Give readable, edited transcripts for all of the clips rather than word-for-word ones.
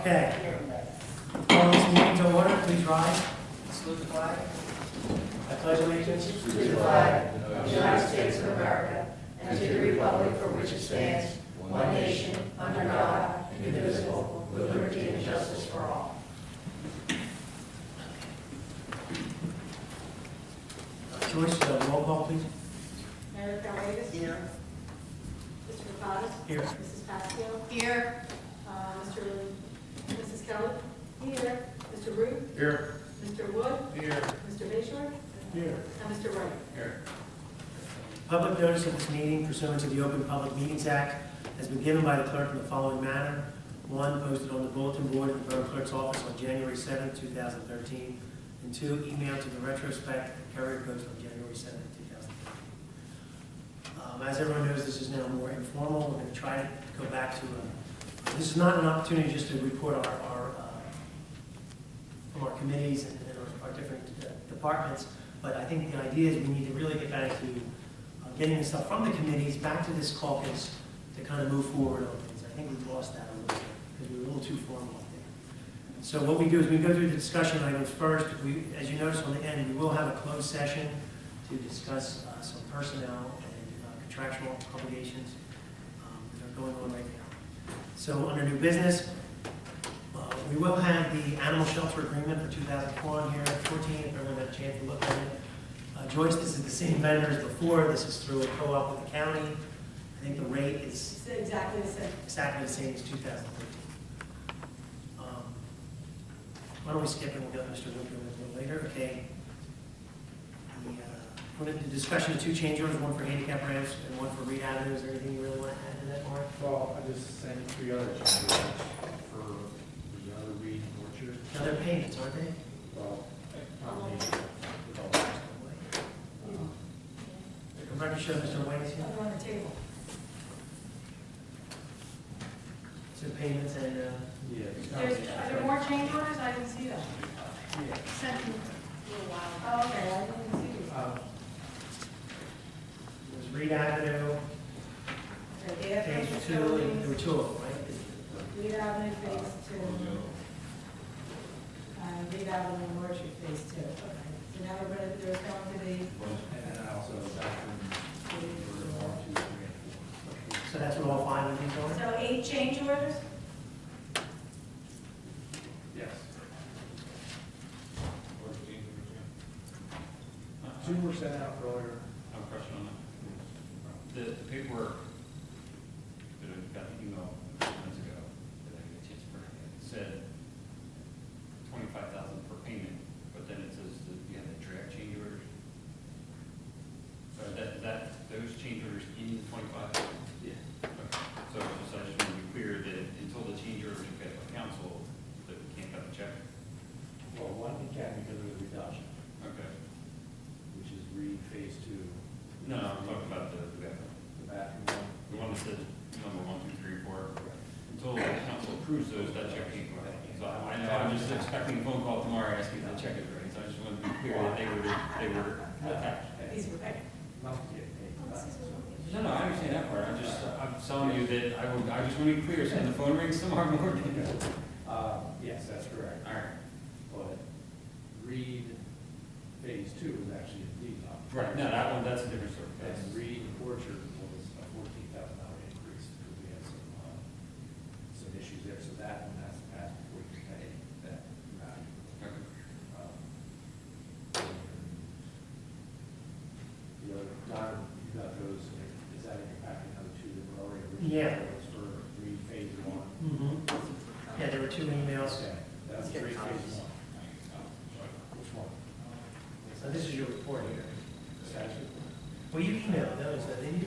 Okay. Call this meeting to order, please rise. Salute the flag. I pledge allegiance To the flag of the United States of America and to the republic for which it stands, one nation, under God, indivisible, with liberty and justice for all. Joyce, roll call, please. Mayor Calvadas? Here. Mr. Caucus? Here. Mrs. Pascal? Here. Mrs. Kelly? Here. Mr. Root? Here. Mr. Wood? Here. Mr. Bayshore? Here. And Mr. Wright? Here. Public notice of this meeting pursuant to the Open Public Meetings Act has been given by the clerk in the following manner. One, posted on the bulletin board in the Borough Clerk's office on January 7th, 2013. And two, emailed to the retrospect carrier post on January 7th, 2013. As everyone knows, this is now more informal. We're going to try to go back to, this is not an opportunity just to report from our committees and our different departments, but I think the idea is we need to really get back to getting the stuff from the committees back to this caucus to kind of move forward on things. I think we've lost that a little bit because we were a little too formal, I think. So what we do is we go through the discussion items first. As you notice on the end, we will have a closed session to discuss some personnel and contractual obligations that are going on right now. So under new business, we will have the animal shelter agreement for 2004 on here, 14, if everyone had a chance to look at it. Joyce, this is the same vendor as before. This is through a co-op with the county. I think the rate is It's exactly the same. exactly the same as 2013. Why don't we skip it, we'll get Mr. Luker a little later, okay. The discussion of two change orders, one for handicap ramps and one for Reed Avenue. Is there anything you really want to add to that, Mark? Well, I just sent 3 other changes for the other Reed Orchard. Now they're payments, aren't they? Well, combination with all that. The record show Mr. White is here. They're on the table. So payments and, Yeah. Are there more change orders? I didn't see that. Yeah. Sent me a little while. Oh, okay, I didn't see these. it was Reed Avenue, Okay, AFS phase is 2, going- and there were 2 of them, right? Reed Avenue Phase 2. Reed Avenue and Orchard Phase 2. Okay. So now there's going to be, And then I also bathroom for 1, 2, 3, and 4. So that's what all 5 of these are? so 8 change orders? Yes. 2 were sent out earlier. I have a question on that. The paperwork that I got the email a few months ago, that I got a chance to print, it said 25,000 per payment, but then it says that you have the draft change orders. So those change orders in the 25? Yeah. Okay. So I just want to be clear that until the change orders are paid by council, that we can't cut the check. Well, one we can because of the reduction, Okay. which is Reed Phase 2. No, I'm talking about the bathroom. The bathroom one. The one that said number 1, 2, 3, 4. Until the council approves those, that check can't go ahead. So I know, I'm just expecting a phone call tomorrow asking if the check is ready, so I just want to be clear that they were attached. These were paid. Must get paid. No, I understand that part, I'm telling you that I just want to be clear, so when the phone rings tomorrow morning. Yes, that's correct. All right. But Reed Phase 2 was actually a deed lot. Right, no, that one, that's a different story. And Reed Orchard was a $14,000 increase because we had some issues there, so that one has to pass before you can pay that value. Okay. The other, Don, you got those, is that in your packet, another 2 that were already originally? Yeah. Those for Reed Phase 1? Mm-hmm. Yeah, there were 2 emails. Okay, that's Let's get Reed copies. Phase 1. Which one? So this is your report here. Statute? Well, you emailed those, didn't you?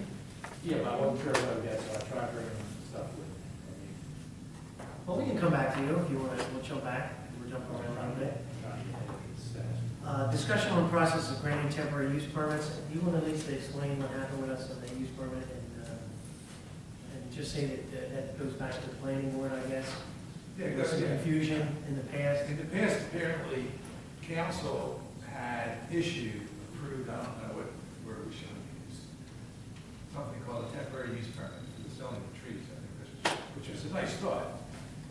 Yeah, but I wasn't sure what I got, so I tried bringing stuff with me. Well, we can come back to you if you want to, we'll jump back. We're jumping around a little bit. Discussion on process of granting temporary use permits. Do you want to at least explain what happened with us on the use permit and just say that that goes back to the planning board, I guess? Yeah, There was some confusion in the past. in the past, apparently, council had issued, approved, I don't know what word we should use, something called a temporary use permit for the selling of trees, I think, which was a nice thought.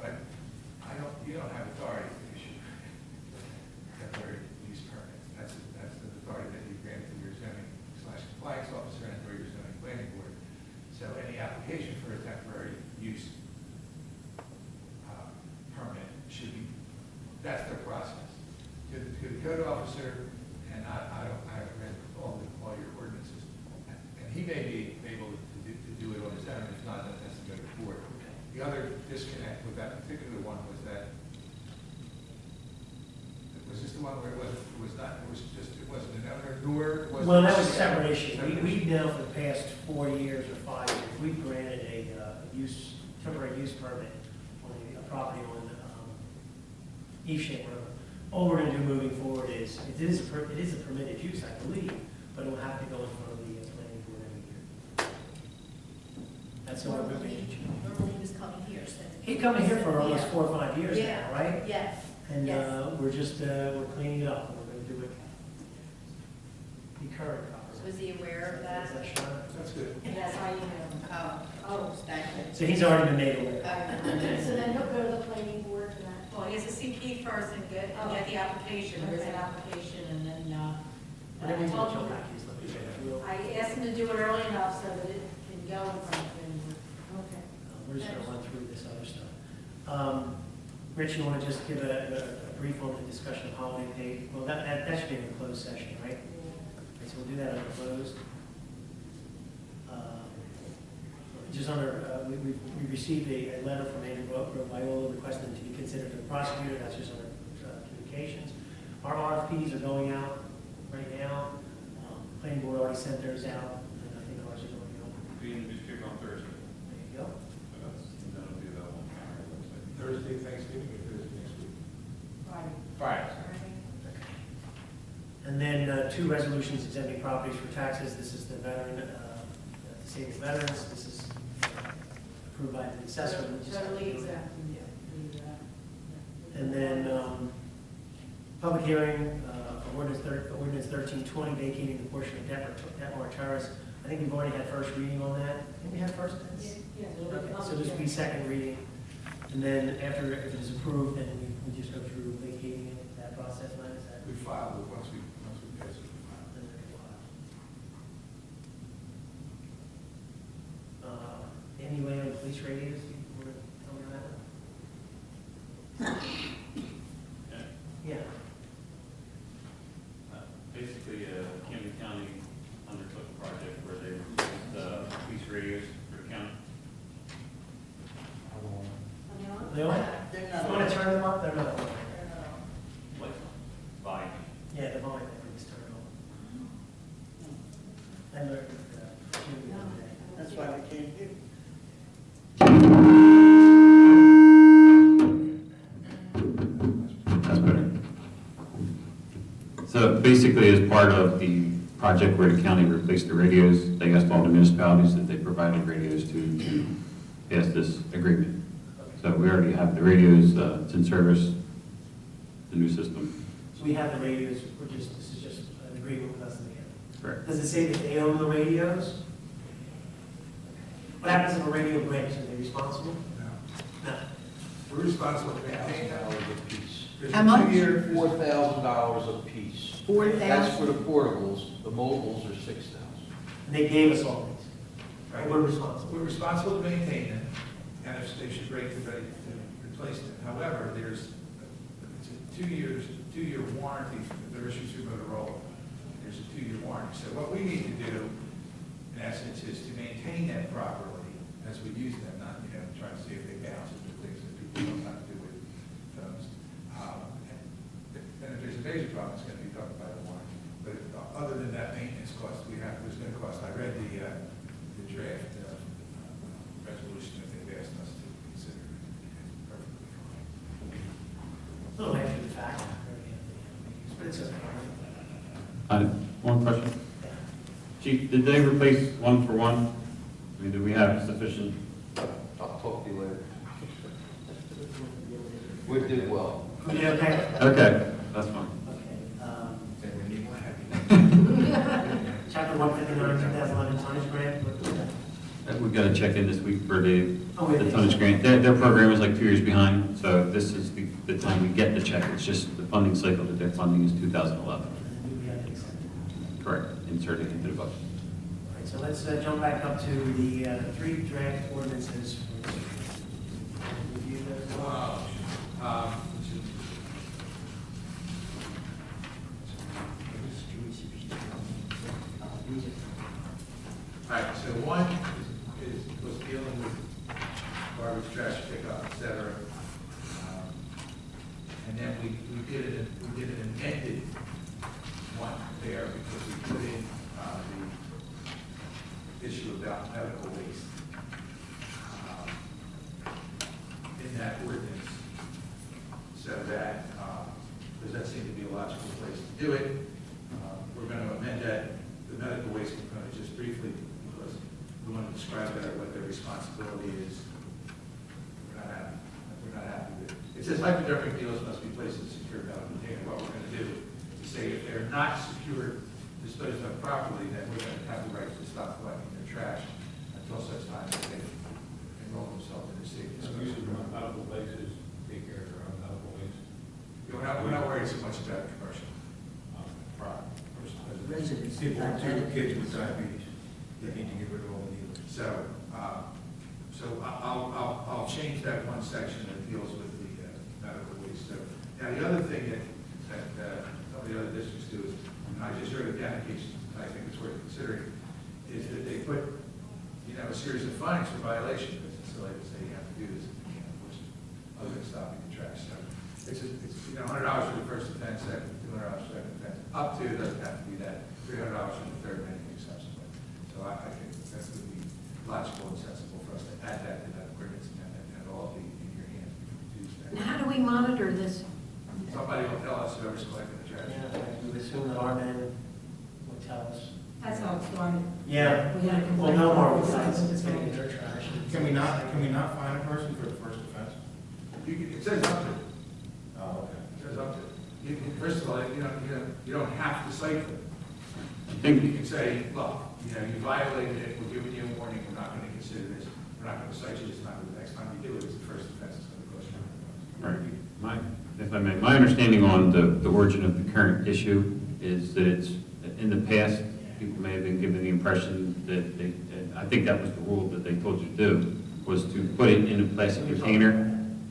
But I you don't have authority to issue temporary use permits. That's the authority that you grant to your zoning/compliance officer and or your zoning planning board. So any application for a temporary use permit should be, that's the process. To the code officer, and I haven't read all your ordinances, and he may be able to do it on his own, if not, then it has to go to court. The other disconnect with that particular one was that, was this the one where it wasn't an owner, nor was. Well, that was a separate issue. We've now, for the past 4 years or 5 years, we've granted a temporary use permit on a property on East Shade Road. All we're gonna do moving forward is, it is a permitted use, I believe, but it will have to go in front of the planning board every year. That's all we're doing. Normally he was coming here, so. He's coming here for almost Yeah. 4 or 5 years Yeah. now, right? Yes. And Yes. we're just, we're cleaning it up, we're gonna do it. Be current properly. Was he aware of that? Is that Sean? That's good. Yes, I emailed him. Oh, thank you. So he's already been made aware. So then he'll go to the planning board for that. Well, he has to CP first and get the application. There's an application and then, Whatever I you told want, him, back, he's looking at it. I asked him to do it early enough so that it can go in front of the planning board. Okay. We're just gonna run through this other stuff. Rich, you wanna just give a brief on the discussion of holiday pay? Well, that should be in a closed session, right? Okay, so we'll do that under closed. Just under, we received a letter from Andrew Viola requesting to be considered for the prosecutor. That's just under communications. Our RFPs are going out right now. Planning board already sent theirs out, and I think ours are going out. Be in the newspaper on Thursday. There you go. That'll be available on our website. Thursday, Thanksgiving, or Thursday next week? Friday. And then 2 resolutions exempting properties for taxes. This is the veteran, disabled veterans. This is approved by the assessor. We just have to Totally do it. exempt. And then public hearing for ordinance 1320 vacating the portion of Detmar Terrace. I think we've already had first reading on that. I think we had first. Yeah. Okay, so this will be second reading. And then after, if it is approved, then we just go through vacating it, that process, man, is that? We filed it once we pass it. we filed it. Then they're gonna file. Anyway, on police radios, you want to tell me that? Okay. Yeah. Basically, Camden County undertook a project where they replaced police radios for the county. They all, They're you not. want to turn them up? They're not. Like, volume. Yeah, the volume, I think is turned on. I learned it, Jimmy the other day. That's why we can't hear. That's better. So basically, as part of the project where the county replaced the radios, they asked all the municipalities that they provided radios to pass this agreement. So we already have the radios, it's in service, the new system. So we have the radios, this is just an agreement with us and the county. Correct. Does it say that they own the radios? What happens if a radio breaks? Are they responsible? No. No. We're responsible for maintain that. a piece. There's How a much? 2-year $4,000 a piece. That's for the portables, the mobiles are $6,000. And they gave us all these. Right, we're responsible. We're responsible to maintain them, and if they should break, we're ready to replace them. However, it's a 2-year warranty for the issues through Motorola. There's a 2-year warranty. So what we need to do, in essence, is to maintain them properly as we use them, not, try to see if they bounce and do things that people don't have to do with phones. And if there's a major problem, it's going to be covered by the warranty. But other than that maintenance cost, there's going to cost, I read the draft resolution that they've asked us to consider. It's perfectly fine. A little after the fact, but it's okay. One question. Chief, did they replace one for one? I mean, do we have sufficient? I'll talk to you later. We did well. We did okay? Okay, that's fine. Okay. And we need one happy. Chapter 159, 2011 tonnage grant. We've got to check in this week for the Oh, the tonnage grant. Their program is like 2 years behind, so this is the time we get the check. It's just the funding cycle that they're funding is 2011. We have to accept it. Correct, inserted into the budget. All right, so let's jump back up to the 3 draft ordinances. Review those. All right, so one was dealing with garbage, trash pickup, et cetera. And then we did an amended one there because we put in the issue about medical waste in that ordinance. So that, because that seemed to be a logical place to do it, we're going to amend that, the medical waste component just briefly, because we want to describe better what their responsibility is. We're not happy with it. It says hypodermic needles must be placed in a secure metal container. What we're going to do is say if they're not secure, disposed of properly, then we're going to have the right to stop collecting their trash until such time that they enroll themselves in the safety. Usually on medical basis, take care of their own medical waste. We're not worried so much about commercial. Product. Residents. People with kids with diabetes, they need to get rid of all the needles. So, I'll change that one section that deals with the medical waste. So, now the other thing that some of the other districts do is, and I just heard a data case, I think it's worth considering, is that they put, a series of fines for violation, because it's silly to say you have to do this, you can't enforce it, other than stopping the trash. So, it's $100 for the first offense, second, $200 for the second offense, up to, it doesn't have to be that, $300 for the third, and anything subsequent. So I think that would be logical and sensible for us to add that to that ordinance and have all be in your hands before Tuesday. And how do we monitor this? Somebody will tell us whoever's collecting the trash. Yeah, we would assume that our men would tell us. That's how it started. Yeah, We had a well, complaint. no more besides, it's getting in their trash. Can we not fine a person for the first offense? It says up to. Oh, okay. It says up to. First of all, you don't have to cite them. I think You can say, look, you violated it, we're giving you a warning, we're not going to consider this, we're not going to cite you this time, but the next time you do it, it's the first offense, it's going to cost you $100. Right. If I may, my understanding on the origin of the current issue is that it's, in the past, people may have been given the impression that they, and I think that was the rule that they told you to do, was to put it in a plastic container.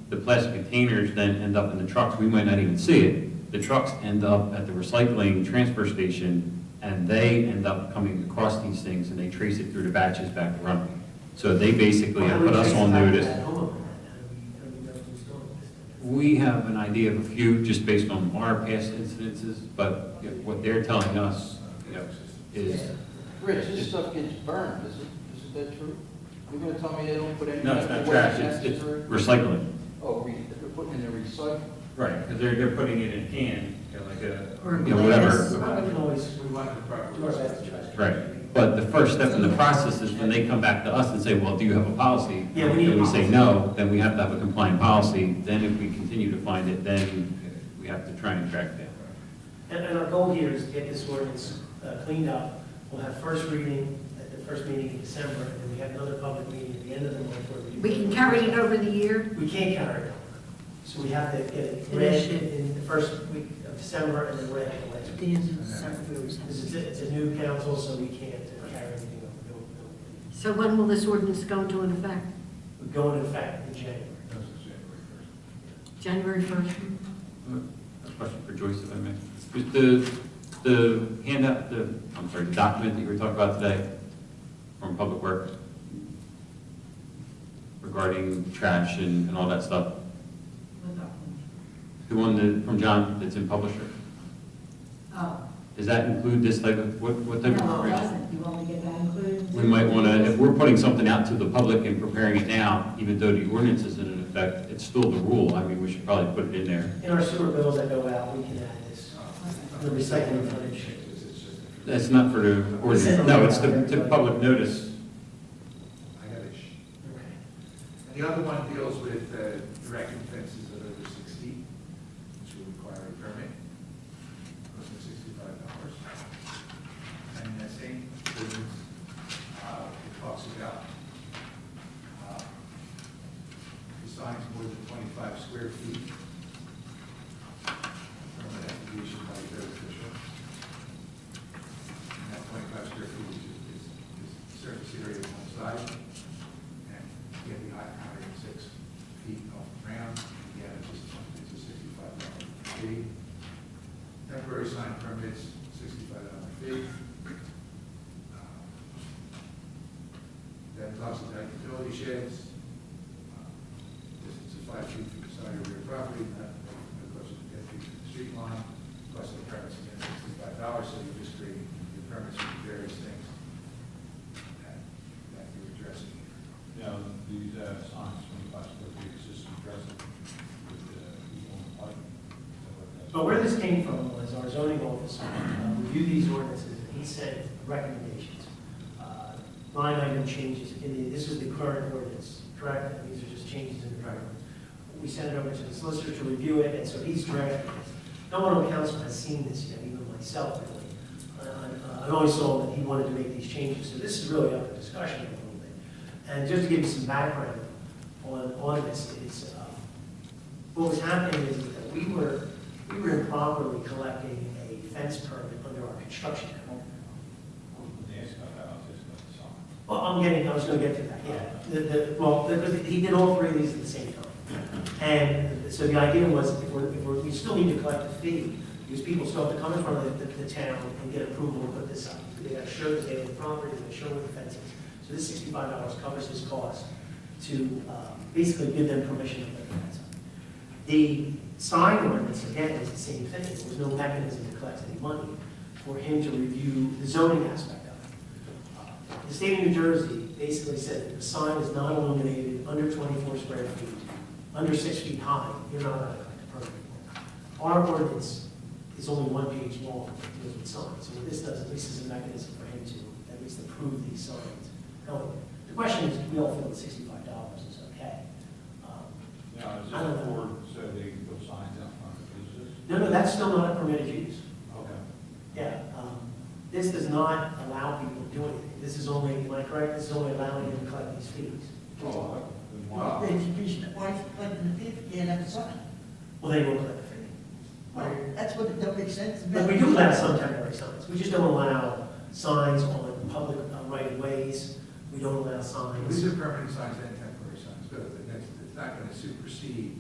The plastic containers then end up in the trucks. We might not even see it. The trucks end up at the recycling transfer station, and they end up coming across these things, and they trace it through the batches back to Runnemede. So they basically have put us on notice. We have an idea of a few just based on our past incidences, but what they're telling us is. Rich, this stuff gets burned, isn't that true? You're gonna tell me they don't put any? No, it's not medical trash, waste it's necessary? recycling. Oh, they're putting in the recycle? Right, because they're putting it in a can, like Or whatever. glass. We can always We want the proper. do our best to try. Right, but the first step in the process is when they come back to us and say, well, do you have a policy? Yeah, we need a And we say policy. no, then we have to have a compliant policy. Then if we continue to find it, then we have to try and track it down. And our goal here is to get this ordinance cleaned up. We'll have first reading at the first meeting in December, and then we have another public meeting at the end of the month where We can carry it over the year? We can't carry it over. So we have to get it read in the first week of December and then read at the last At week. the end of December, we always have Because it's a new council, so we can't carry anything over. So when will this ordinance go into effect? We go into effect in January. January 1st? A question for Joyce, if I may. Is the handout, the document that you were talking about today from Public Works regarding trash and all that stuff, the one from John that's in Publisher, Oh, does that include this type of, what type of no, it information? doesn't. You want to get that included? We might want to, if we're putting something out to the public and preparing it now, even though the ordinance isn't in effect, it's still the rule. I mean, we should probably put it in there. In our sewer bills that go out, we can add this, the recycling tonnage. That's not for the ordinance, no, it's the public notice. I got it. Okay. And the other one deals with erecting fences that are over 6 feet, which will require a permit, costing $65. And in that same ordinance, it talks about 25 square feet. Permit has to be issued by the building official. And that 25 square feet is surface area on one side, and you have to be 106 feet off the ground. Yeah, it's a $65 fee. Temporary sign permits, $65 fee. That talks about utility sheds. Distance of 5 feet from the side of your property, not closer to 10 feet from the street line. Cost of the permits again, $65, so you're just creating your permits for various things that you're addressing here. Now, these signs, 25 square feet, is just addressing with people on the pipe. But where this came from was our zoning officer reviewed these ordinances, and he said recommendations. Line item changes this is the current ordinance, correct? And these are just changes in the current one. We sent it over to the solicitor to review it, and so he's drafted this. No one on council has seen this yet, even myself, really. I only saw that he wanted to make these changes, so this is really up for discussion a little bit. And just to give you some background on this, is what was happening is that we were improperly collecting a fence permit under our construction code. Well, I was going to get to that, yeah. Because he did all three of these at the same time. And so the idea was, we still need to collect a fee, because people still have to come in front of the town and get approval to put this up. They got to show that they have the property, they got to show where the fence is. So this $65 covers his cost to basically give them permission to put the fence up. The sign ordinance, again, is the same thing. There was no mechanism to collect any money for him to review the zoning aspect of it. The state of New Jersey basically said that the sign is not illuminated under 24 square feet, under 6 feet high, you're not allowed to collect a permit for. Our ordinance is only 1 page long, it deals with signs. So what this does, at least is a mechanism for him to at least approve these signs. Now, the question is, we all feel that $65 is okay. Now, is I don't this know. board so they can put signs out front of businesses? No, that's still not a permitted use. Okay. Yeah, this does not allow people to do anything. This is only, am I correct, this is only allowing them to collect these fees. Well, then why? Well, why is it collecting the fee if you can't have a sign? Well, they will collect the fee. Well, that's what it don't make sense to me. But we do allow some temporary signs. We just don't allow signs on public right-of-ways. We don't allow signs. These are permanent signs and temporary signs, but it's not going to supersede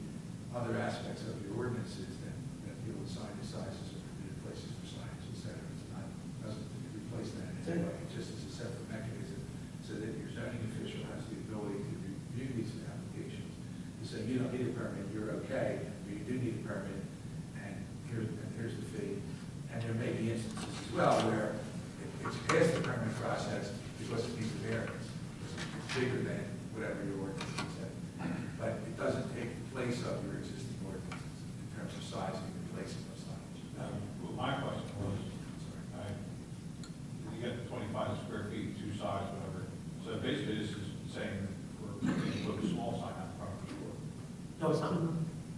other aspects of your ordinances that deal with sign sizes or permitted places for signs, et cetera. It's not, doesn't replace that in any way. It just is a separate mechanism so that your zoning official has the ability to review these applications to say, you don't need a permit, you're okay, but you do need a permit, and here's the fee. And there may be instances as well where it's past the permit process because it needs a variance. It's bigger than whatever your ordinance said. But it doesn't take the place of your existing ordinances in terms of sizing and placing of signage. Well, my question was, you get the 25 square feet, 2 sides, whatever. So basically, this is saying we're going to put a small sign out front of the store. No, it's not.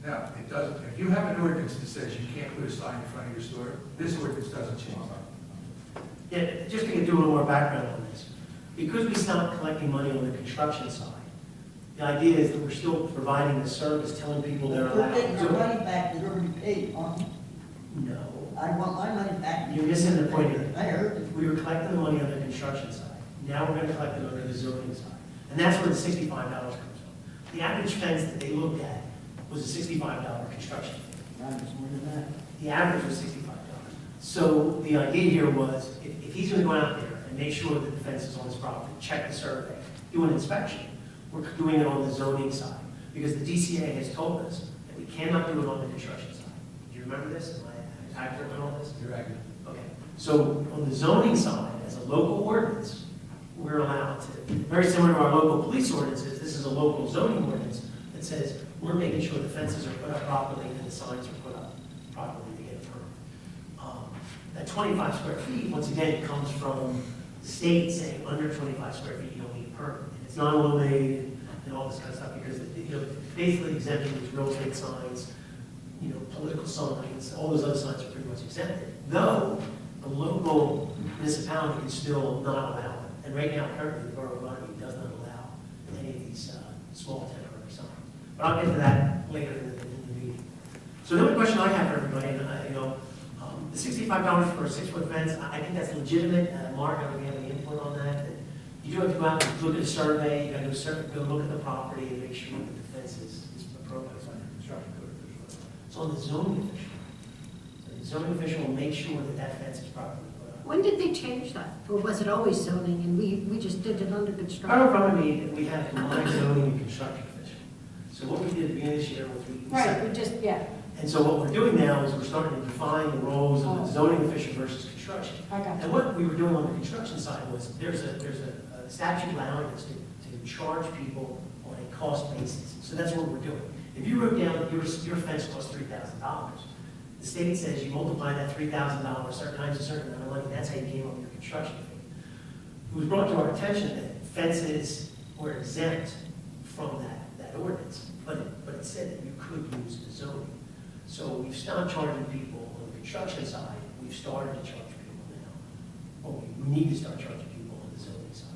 No, it doesn't. If you have an ordinance that says you can't put a sign in front of your store, this ordinance doesn't change that. Yeah, just to do a little more background on this. Because we stopped collecting money on the construction side, the idea is that we're still providing the service, telling people they're We're allowed getting to our do it. money back that already paid on. No. I want my money back. You're missing the point here. I heard it. We were collecting the money on the construction side. Now we're going to collect it under the zoning side. And that's where the $65 comes from. The average fence that they looked at was a $65 construction fee. Not much more than that. The average was $65. So the idea here was, if he's going to go out there and make sure that the fence is on his property, check the survey, do an inspection, we're doing it on the zoning side. Because the DCA has told us that we cannot do it on the construction side. Do you remember this? Am I accurate on all this? You're accurate. Okay. So on the zoning side, as a local ordinance, we're allowed to, very similar to our local police ordinances, this is a local zoning ordinance that says we're making sure the fences are put up properly and the signs are put up properly to get a permit. That 25 square feet, once again, comes from the state saying under 25 square feet, you don't need a permit. And it's not illuminated and all this kind of stuff because, basically exempting these real estate signs, political signs, all those other signs are pretty much exempted. Though the local municipality can still not allow it. And right now, currently, the Borough of Runnemede does not allow any of these small temporary signs. But I'll get to that later in the meeting. So the only question I have for everybody, and the $65 for a 6-foot fence, I think that's legitimate. Mark, I don't know if you have any input on that. That you do have to go out and look at a survey, you got to go look at the property and make sure that the fence is appropriate. It's under construction code official. It's on the zoning official. So the zoning official will make sure that that fence is properly put up. When did they change that? Or was it always zoning and we just did it under Right in construction? front of me, we had a combined zoning and construction official. So what we did at the beginning of this year was we Right, set- we just, yeah, and so what we're doing now is we're starting to define the roles of the zoning official versus construction. I got And you. what we were doing on the construction side was, there's a statute allowing us to charge people on a cost basis. So that's what we're doing. If you wrote down, your fence costs $3,000, the state says you multiply that $3,000 certain times a certain amount of money, that's how you came up with your construction fee. It was brought to our attention that fences were exempt from that ordinance, but it said that you could use the zoning. So we've stopped charging people on the construction side, we've started to charge people now. Or we need to start charging people on the zoning side.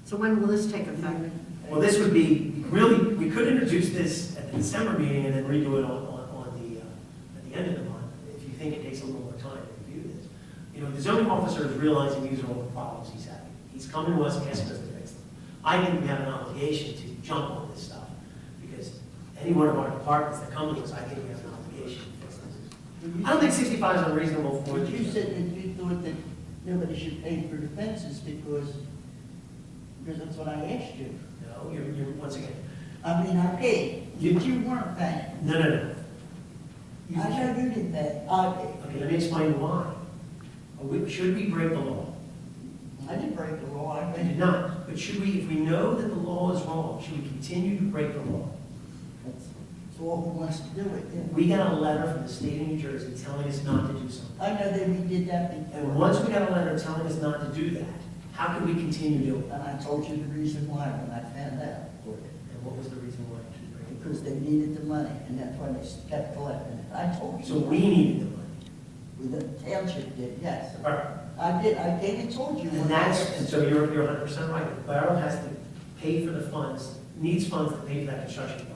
So when will this take effect? Well, this would be, really, we could introduce this at the December meeting and then redo it at the end of the month, if you think it takes a little more time to review this. The zoning officer is realizing these are all the problems he's having. He's coming to us and asking us to fix them. I think we have an obligation to jump on this stuff, because any one of our departments that come to us, I think we have an obligation to fix this. I don't think 65 is unreasonable for But you said that you thought that nobody should pay for the fences because that's what I asked you. No, you're once again, I mean, I paid, but you weren't paying. no. I know you didn't pay, I paid. Okay, let me explain why. Should we break the law? I didn't break the law, I I did paid. not, but should we, if we know that the law is wrong, should we continue to break the law? That's all who wants to do it, yeah. We got a letter from the state of New Jersey telling us not to do something. I know that we did that And before. once we got a letter telling us not to do that, how can we continue doing it? And I told you the reason why when I found out. And what was the reason why? we should break it? Because they needed the money, and that's why they kept collecting it. I told you. So we needed the money. The township did, yes. The borough. I did, I gave and told you. And so you're 100% right. The borough has to pay for the funds, needs funds to pay for that construction project.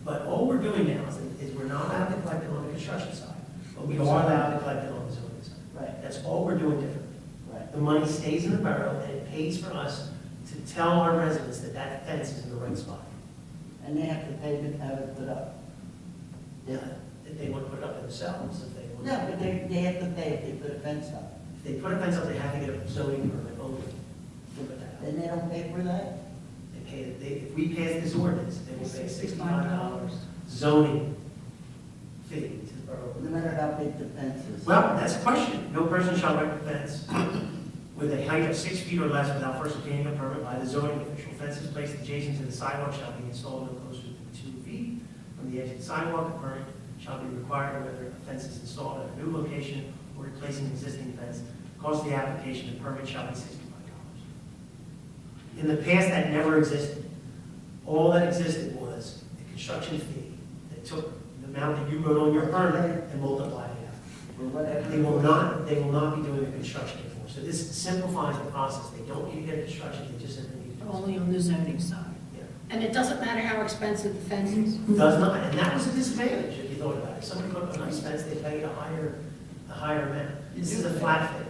But all we're doing now is we're not allowed to collect it on the construction side, but we are allowed to collect it on the zoning side. Right, That's all we're doing differently. right. The money stays in the borough and it pays for us to tell our residents that that fence is in the right spot. And they have to pay to have it put up. Yeah, if they want to put it up themselves, if they want. No, but they have to pay if they put a fence up. If they put a fence up, they have to get a zoning permit only. Think about that. Then they don't pay for that? If we pass this ordinance, they will pay $65 zoning fee to the borough. No matter how big the fence is. Well, that's a question. No person shall erect a fence with a height of 6 feet or less without first obtaining a permit by the zoning official. Fences placed adjacent to the sidewalk shall be installed no closer than 2 feet from the edge of the sidewalk. A permit shall be required whether a fence is installed at a new location or replacing an existing fence. Cost of the application, the permit shall be $65. In the past, that never existed. All that existed was a construction fee that took the amount that you wrote on your permit and multiplied it out. Or whatever. They will not be doing a construction anymore. So this simplifies the process. They don't need to get a construction, they just simply need to do it. Only on the zoning side. Yeah. And it doesn't matter how expensive the fence is? Does not, and that was a disadvantage if you thought about it. If somebody put up a nice fence, they paid a higher amount. This is a flat fee.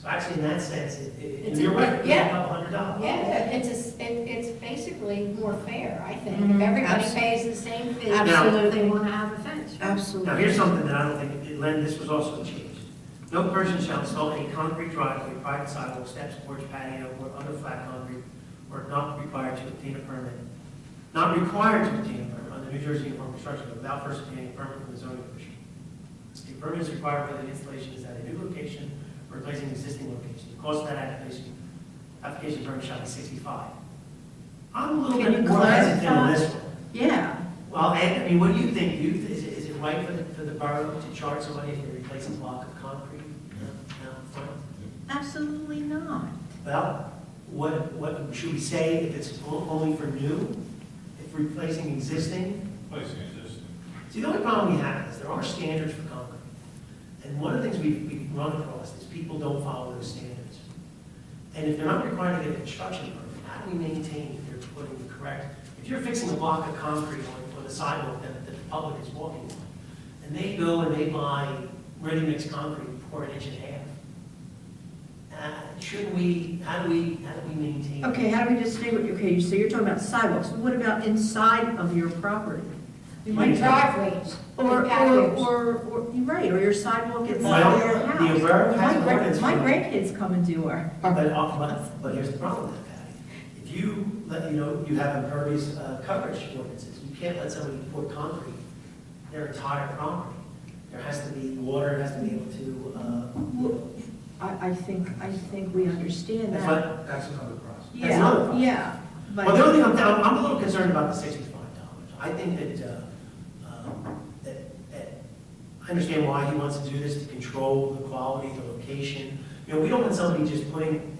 So actually, in that sense, It's you're a- right, it's yeah. a couple $100. Yeah, it's basically more fair, I think. If everybody pays the same fee, they want to have a fence. Absolutely. Now, here's something that I don't think, Len, this was also changed. No person shall install any concrete driveway, private sidewalk, steps, porch, patio, or other flat concrete, or not required to obtain a permit. Not required to obtain a permit under New Jersey Uniform Construction Code without first obtaining a permit from the zoning official. A permit is required whether the installation is at a new location or replacing an existing location. The cost of that application permit shall be $65. I'm a little Can bit you more hesitant on clarify? this one. Yeah. Well, Ed, I mean, what do you think? Is it right for the borough to charge somebody if they replace a block of concrete? No, fine. Absolutely not. Well, what should we say if it's only for new? If replacing existing? Placing existing. See, the only problem we have is there are standards for concrete. And one of the things we've run across is people don't follow those standards. And if they're not required to get a construction permit, how do we maintain if they're putting the correct, if you're fixing a block of concrete on the sidewalk that the public is walking on, and they go and they buy ready-mix concrete for 1.5 inches, shouldn't we, how do we maintain? Okay, how do we just stay with, okay, so you're talking about sidewalks, what about inside of your property? Like driveways, Or, big patios. you're right, or your sidewalk inside Well, of your the house. Borough has an ordinance My for- grandkids come and do our. But here's the problem with that, Patty. If you let, you have impervious coverage ordinances, you can't let somebody pour concrete their entire property. There has to be, water has to be able to, I think we understand That's that. what- That's another process. That's another Yeah, process. yeah. well, the only thing I'm a little concerned about the $65. I think that I understand why he wants to do this, to control the quality, the location. We don't want somebody just putting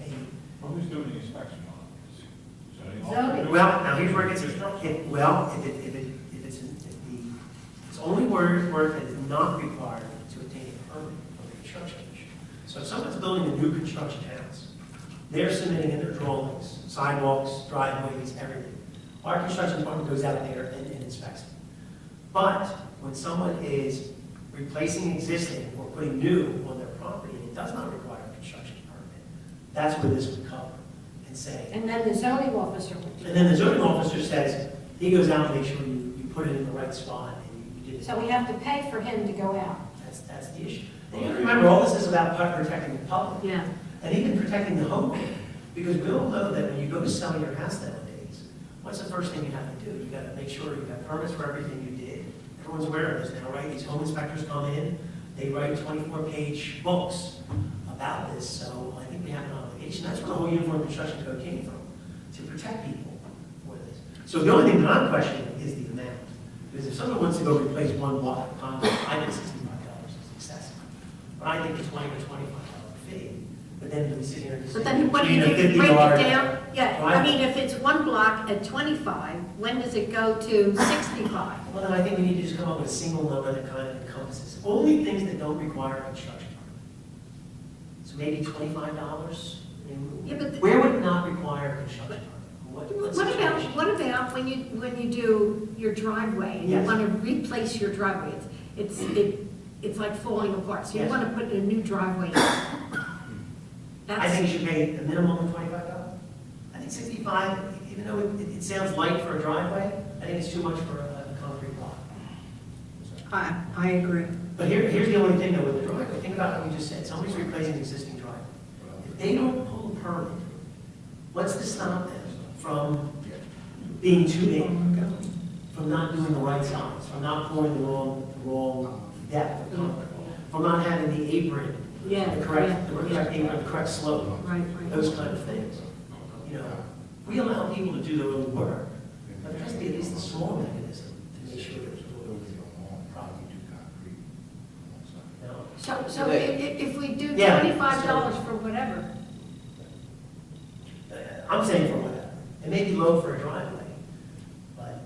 Well, who's doing the inspection on it? Is that Zoning. well, now here's where it gets, if it's only work that is not required to obtain a permit from the construction commission. So if someone's building a new construction house, they're submitting in their drawings, sidewalks, driveways, everything. Our construction department goes out there and inspects it. But when someone is replacing existing or putting new on their property, and it does not require a construction permit, that's where this would cover and say. And then the zoning officer would do And then the zoning officer says, he goes out and makes sure you put it in the right spot and you did it. it. So we have to pay for him to go out. That's the issue. And you gotta remember, all this is about protecting the public. Yeah. And even protecting the homeowner. Because we all know that when you go to sell your house nowadays, what's the first thing you have to do? You gotta make sure you have permits for everything you did. Everyone's aware of this now, right? These home inspectors come in, they write 24-page books about this, so I think we have an obligation. That's where the whole Uniform Construction Code came from, to protect people for this. So the only thing that I'm questioning is the amount. Because if someone wants to go replace one block of concrete, I think $65 is excessive. But I think the $20 or $25 fee, but then we sit here and say. But then when you break it down, yeah, I mean, if it's one block at 25, when does it go to 65? Well, then I think we need to just come up with a single number that kind of encompasses only things that don't require a construction permit. So maybe $25? I mean, Yeah, but where would it not require a construction permit? What situation? What about when you do your driveway and you Yes. want to replace your driveway? It's like falling apart, so you Yes. want to put a new driveway in. I think you should pay a minimum of $25. I think 65, even though it sounds light for a driveway, I think it's too much for a concrete block. I agree. But here's the only thing though with the driveway. Think about what we just said. Somebody's replacing an existing driveway. If they don't pull a permit, what's to stop them from being too big, from not doing the right size, from not pouring the wrong depth of concrete, from not having the apron, Yeah, the correct yeah. apron, the correct slope, Right, right. those kind of things. We allow people to do their own work, but there has to be at least a small mechanism to make sure that it's doing it properly. So if we do Yeah. $25 for whatever, I'm saying for whatever. It may be low for a driveway, but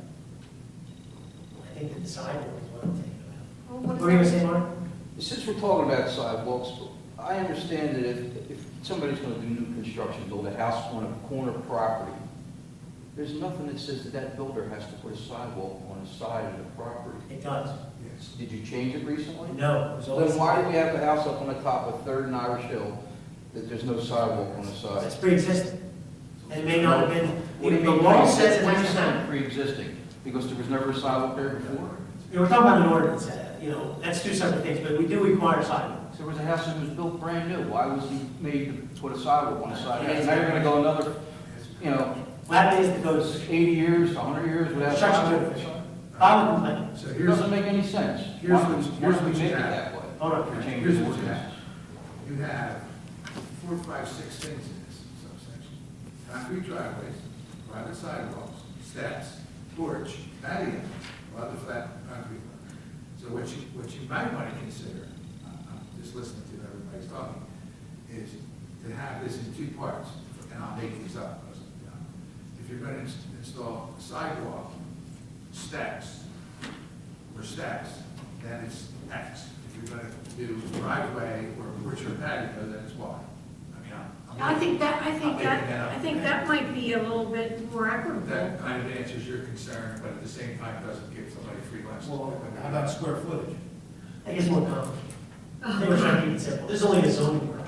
I think that the sidewalk is what I'm thinking about. well, What were you going to say, Mark? Since we're talking about sidewalks, I understand that if somebody's going to do new construction, build a house on a corner property, there's nothing that says that builder has to put a sidewalk on the side of the property. It does. Did you change it recently? No, it was always. Then why do we have a house up on the top of 3rd and Irish Hill that there's no sidewalk on the side? It's pre-existing. And it may not have been, What do you the mean law says it pre-existing? What has do you to mean happen. pre-existing? Because there was never a sidewalk there before? We're talking about an ordinance, that's two separate things, but we do require sidewalks. There was a house that was built brand new. Why was he made to put a sidewalk on the side? Now you're gonna go another, What happens is it goes, 80 years, 100 years without construction code sidewalk? official. I would complain. So It here's, doesn't make any sense. here's Why what- would here's we what you make it have. that way? Hold on. Or change here's the what you ordinance? have. You have 4, 5, 6 things in this subsection. Concrete driveways, private sidewalks, steps, porch, patio, or other flat concrete work. So what you might want to consider, I'm just listening to everybody's talking, is to have this in 2 parts, and I'll make these up. If you're going to install a sidewalk, steps, then it's X. If you're going to do driveway or porch or patio, then it's Y. I mean, I think that might be a little bit more equitable. That kind of answers your concern, but at the same time doesn't give somebody free lunch. Well, how about square footage? I guess more complicated. They were trying to keep it simple. This is only a zoning permit.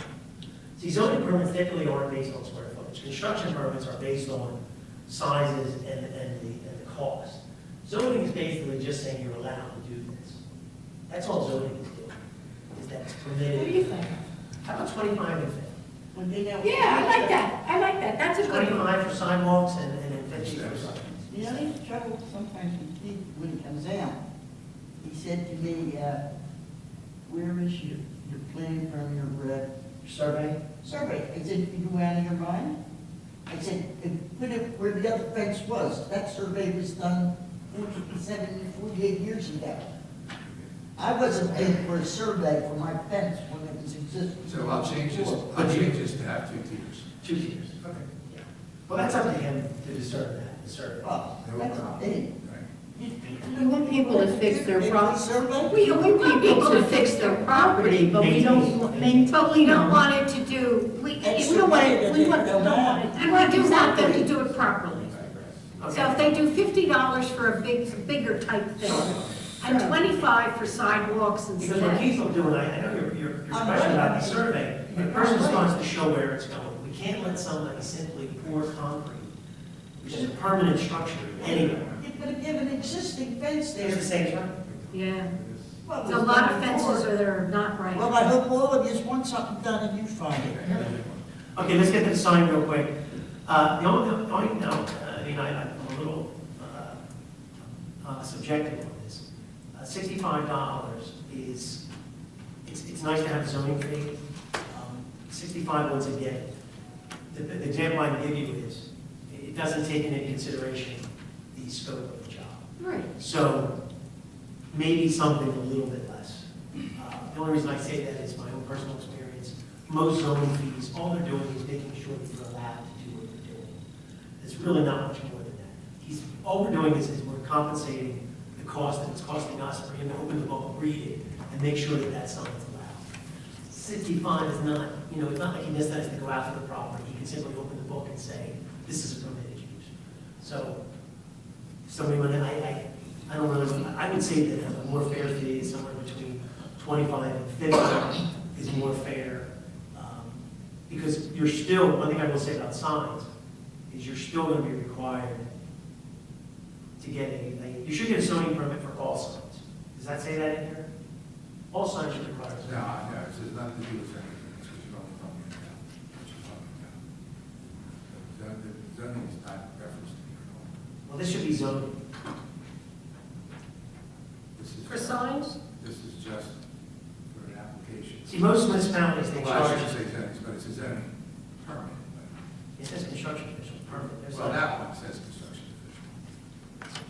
See, zoning permits typically aren't based on square footage. Construction permits are based on sizes and the cost. Zoning is basically just saying you're allowed to do this. That's all zoning is doing, is that it's permitted. What do you think? How about 25 and 50? When they don't- Yeah, I like that, that's a good one. 25 for sidewalks and then 50 for sidewalks. The only trouble sometimes with Steve when he comes out, he said to me, where is your plan from your Survey? survey? I said, you go out of your mind? I said, put it where the other fence was. That survey was done 48 years ago. I wasn't paying for a survey for my fence when it was existing. So I'll change this to have 2 tiers. 2 tiers. Okay. Yeah. Well, that's up to him to discern that, discern. Well, that's a thing. We want people to fix their property. We want people to fix their property, but we don't want it to do, we don't want it, and we do want them to do it properly. So if they do $50 for a bigger type thing, and 25 for sidewalks and Because what stuff. keeps them doing, I know your question about the survey, the person just wants to show where it's going. We can't let somebody simply pour concrete, which is a permanent structure, anywhere. You're gonna give an existing fence there. It's the same term. Yeah, Well, there's a lot of fences that are not right. Well, I hope all of you want something done and you find it. Okay, let's get to the sign real quick. The only no, I mean, I'm a little subjective on this. $65 is, it's nice to have a zoning fee. 65, once again, the example I can give you is, it doesn't take into consideration the scope of the job. Right. So maybe something a little bit less. The only reason I say that is my own personal experience. Most zoning fees, all they're doing is making sure that you're allowed to do what you're doing. It's really not much more than that. All we're doing is we're compensating the cost that it's costing us for him to open the book, read it, and make sure that that sign's allowed. 65 is not, it's not like he necessarily has to go out to the property. He can simply open the book and say, this is a permitted use. So, somebody, I don't really, I would say that a more fair fee is somewhere between 25 and 50 is more fair. Because you're still, one thing I will say about signs, is you're still going to be required to get you should get a zoning permit for all signs. Does that say that in here? All signs should require a zoning. No, it says nothing to do with anything, that's what you're only talking about, what you're talking about. Zoning is not referenced to here at all. Well, this should be zoning. This is For signs? This is just for an application. See, most municipalities, they Well, I charge, shouldn't say zoning, but it's a zoning permit. it says construction official permit. There's Well, not- that one says construction official.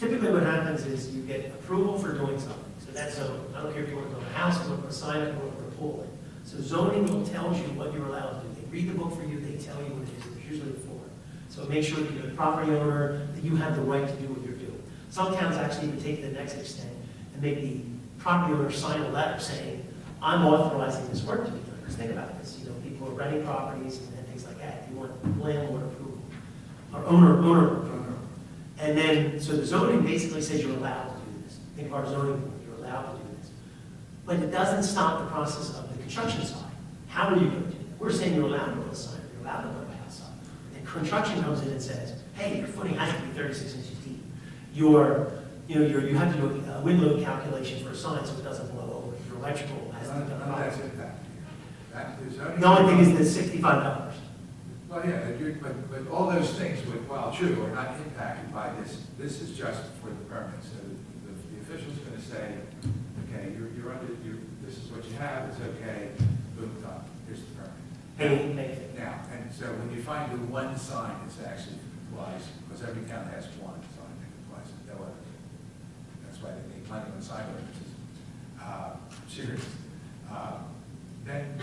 Typically what happens is you get approval for doing something. So that's zoning. I don't care if you want to build a house, you want to put a sign up, you want to put a pool in. So zoning will tells you what you're allowed to do. They read the book for you, they tell you what it is. There's usually a form. So make sure that you're the property owner, that you have the right to do what you're doing. Some towns actually even take it to the next extent and make the property owner sign a letter saying, I'm authorizing this work to be done. Because think about this, people are renting properties and things like that. You want landlord approval, or owner approval. And then, so the zoning basically says you're allowed to do this. Think of our zoning board, you're allowed to do this. But it doesn't stop the process of the construction side. How are you going to do that? We're saying you're allowed to put a sign, you're allowed to put a house up. And construction comes in and says, hey, your footing has to be 36 inches deep. You have to do a wind load calculation for a sign so it doesn't blow over. Your electrical has to be done. No, that's it, that is zoning. The only thing is the $65. Well, yeah, but all those things, while true, are not impacted by this. This is just for the permit. So the official's going to say, okay, you're under, this is what you have, it's okay, boom, done, here's the permit. Now, and so when you find the one sign that actually applies, because every town has one sign that applies to no other. That's why they make money on sign ordinances. Serious. Then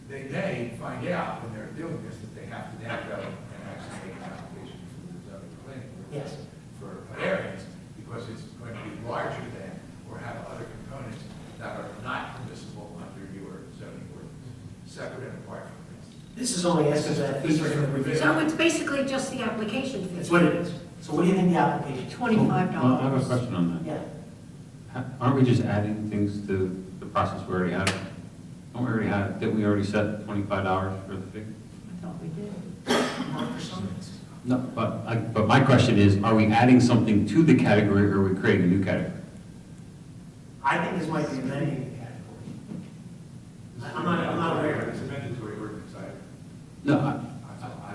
they may find out when they're doing this that they have to now go and actually make an application for the zoning planning board. Yes. For variance, because it's going to be larger than, or have other components that are not permissible under your zoning ordinance, separate and apart from this. This This is only asking for that fee for him to review. So it's basically just the application fee? That's what it is. So what do you think the application? $25. Well, I have a question on that. Yeah. Aren't we just adding things to the process we already have? Don't we already have, didn't we already set $25 for the fee? I thought we did. Not for some reason. No, but my question is, are we adding something to the category or are we creating a new category? I think this might be amending the category. I'm not aware. It's a mandatory ordinance, No,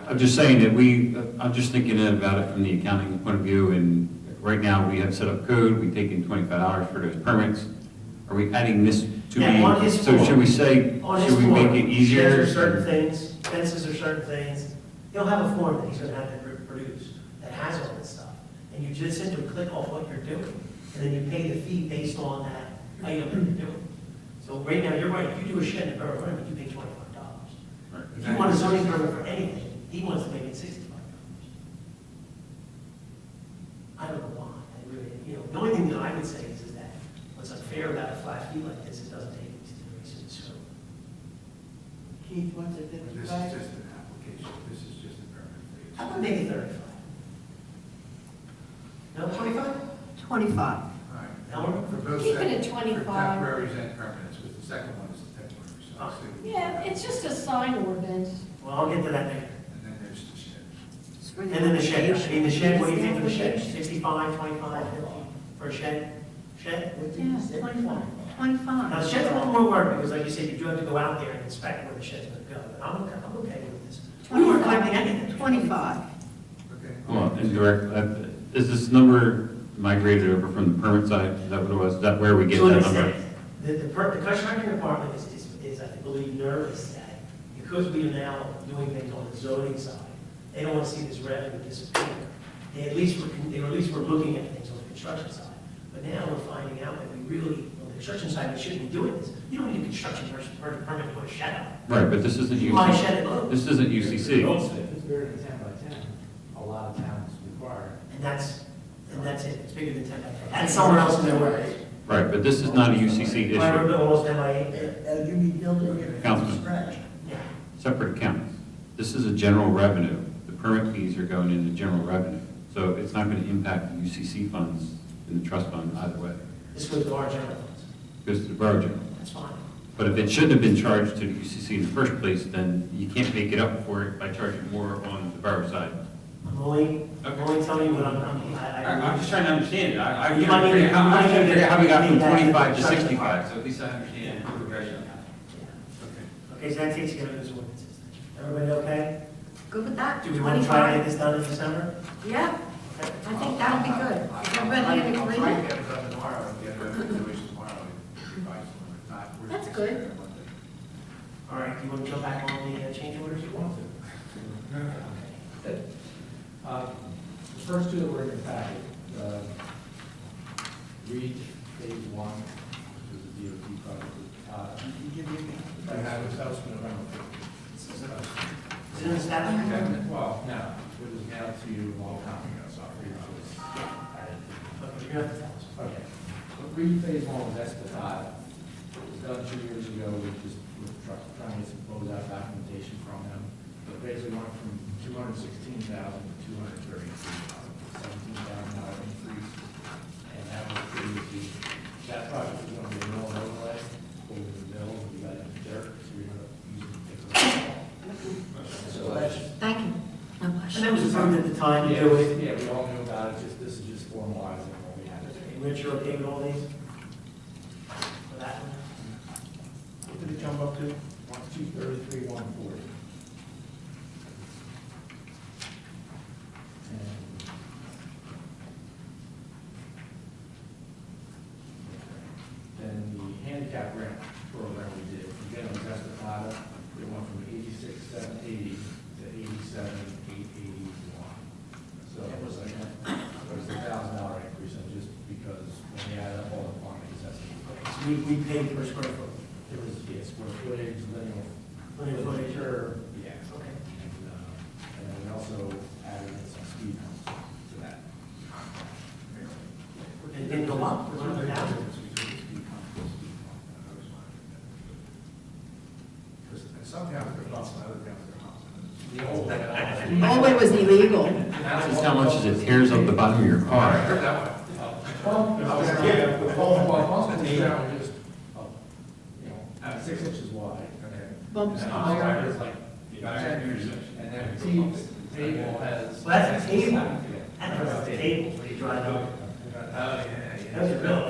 I'm just saying that I'm just thinking about it from the accounting point of view, and right now, we have set up code, we take in $25 for those permits. Are we adding this to Yeah, on his be, so form. should we say, On his should we make form, it easier? sheds are certain things, fences are certain things. He'll have a form that he's gonna have to produce that has all this stuff. And you just simply click off what you're doing, and then you pay the fee based on that item that you're doing. So right now, you're right, if you do a shed in Borough, you pay $25. Right. If you want a zoning permit for anything, he wants to make it $65. I don't know why, I really, the only thing that I would say is that what's unfair about a flat fee like this, it doesn't take into consideration the scope. Keith wants it This is 55. just an application, this is just a permit fee. How about make it 35? No, 25? 25. All right. No? For both Keep it at sec- 25. For temporaries and permanents, because the second one is the temporary, so Oh. I'll say- Yeah, it's just a sign ordinance. Well, I'll get to that later. And then there's the shed. And then the shed, I mean, the shed, what do you think for the shed? 65, 25, 50 for a shed? Shed? What did Yeah, you say? 25. Now, 25. the shed's a little more work, because like you said, you do have to go out there and inspect where the shed's gonna go, but I'm okay with this. We weren't collecting anything. 25. Okay. Well, indirect, is this number migrated over from the permit side? Is that what it was? Is that where we get To an that number? extent. The contracting department is, I believe, nervous that because we are now doing things on the zoning side, they don't want to see this revenue disappear. They at least were looking at things on the construction side. But now we're finding out that we really, on the construction side, we shouldn't be doing this. You don't need a construction person permit to put a shed up. Right, but this isn't You buy a shed UCC. at Lowe's. This isn't UCC. If it's bigger than 10 by 10, a lot of towns require it. And that's it. It's bigger than 10 by 10. That's somewhere else in their works. Right, but this is not a UCC Why we're issue. almost 10 by 8. You be building it from Councilman. scratch. Yeah. Separate accounts. This is a general revenue. The permit fees are going into general revenue. So it's not going to impact the UCC funds and the trust fund either way. This goes to our general funds. It goes to the borough general. That's fine. But if it shouldn't have been charged to the UCC in the first place, then you can't make it up for it by charging more on the borough side. I'm only telling you what I'm just trying to understand it. I'm You trying might to figure need- out you might need to how we got from make that 25 to construction 65, so at least I understand the progression. Okay, so that takes care of those ordinances. Everybody okay? Good with that? Do we want to try to get 25? this done in December? Yeah, Okay. I think that'll be good. Is everybody in I'll try to agreement? get it done tomorrow, and get it evaluation tomorrow, and revise them, if not, we're That's just good. there Monday. All right, do you want to go back on the change orders you want to? The first two that were in your packet, Reed Phase 1, which is a DOT project. I have it, that was from November 5th. Is it in the status report? Well, no, it was mailed to you a long time ago, so I figured I was added. Okay, you're going to have to tell us. Okay. But Reed Phase 1 was Escatado. It was done 2 years ago, with trying to get some closeout documentation from them. But basically went from 216,000 to 233,000, $17,000 increase. And that was previously, that project was going to be a mill overlay, over the mill, we got into dirt, so we're going to use it to fix it. So that's, Thank you. No And question. that was approved at the time to yeah, do it. yeah, we all knew about it, just, this is just formalizing what we had to Okay, do. Rich, you're okay with all these? For that one? What did it jump up to? 233, 140. Then the handicap ramp program we did, again, it was Escatado, it went from 86,780 to 87,881. So it was like, it was $1,000 increase, and just because when we added up all the quantities, that's what So we paid per square foot. it was, yeah, square footage, linear. Linear footage. Curve, yeah. Okay. And then we also added in some speed bumps to that. It didn't go up, it was $100,000. Because some towns are bumps, and other towns are humps. it was illegal. Just how much as it tears up the bottom of your car. Most of the ground are just, you know, 6 inches wide. Bumps. And higher is like 10 inches. And then the table has. Well, that's a table. Yeah. That's a table where you drive up. Oh, yeah, That's a real,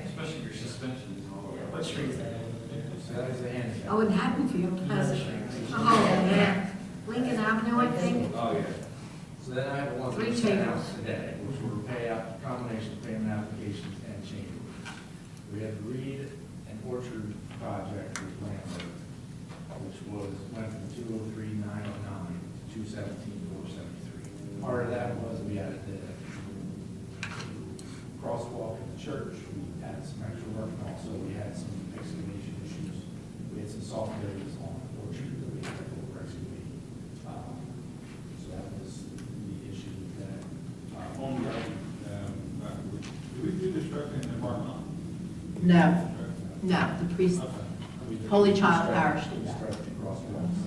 Especially your suspension and all that. what street is that? So that is the handicap. Oh, in Haddonfield has it. Oh, yeah. Lincoln Avenue, I think. Oh, yeah. So then I have one Three that's sent out tables. today, which were pay out, combination of payment applications and change orders. We had the Reed and Orchard project with landlord, which went from 203,909 to 217,473. Part of that was we added the crosswalk at the church. We had some extra work, and also we had some excavation issues. We had some soft areas on Orchard that we had to excavate. So that was the issue that. On the, do we do destruction in the parking lot? No, no, the priest, Holy Child Parish did that. Construct the crosswalks.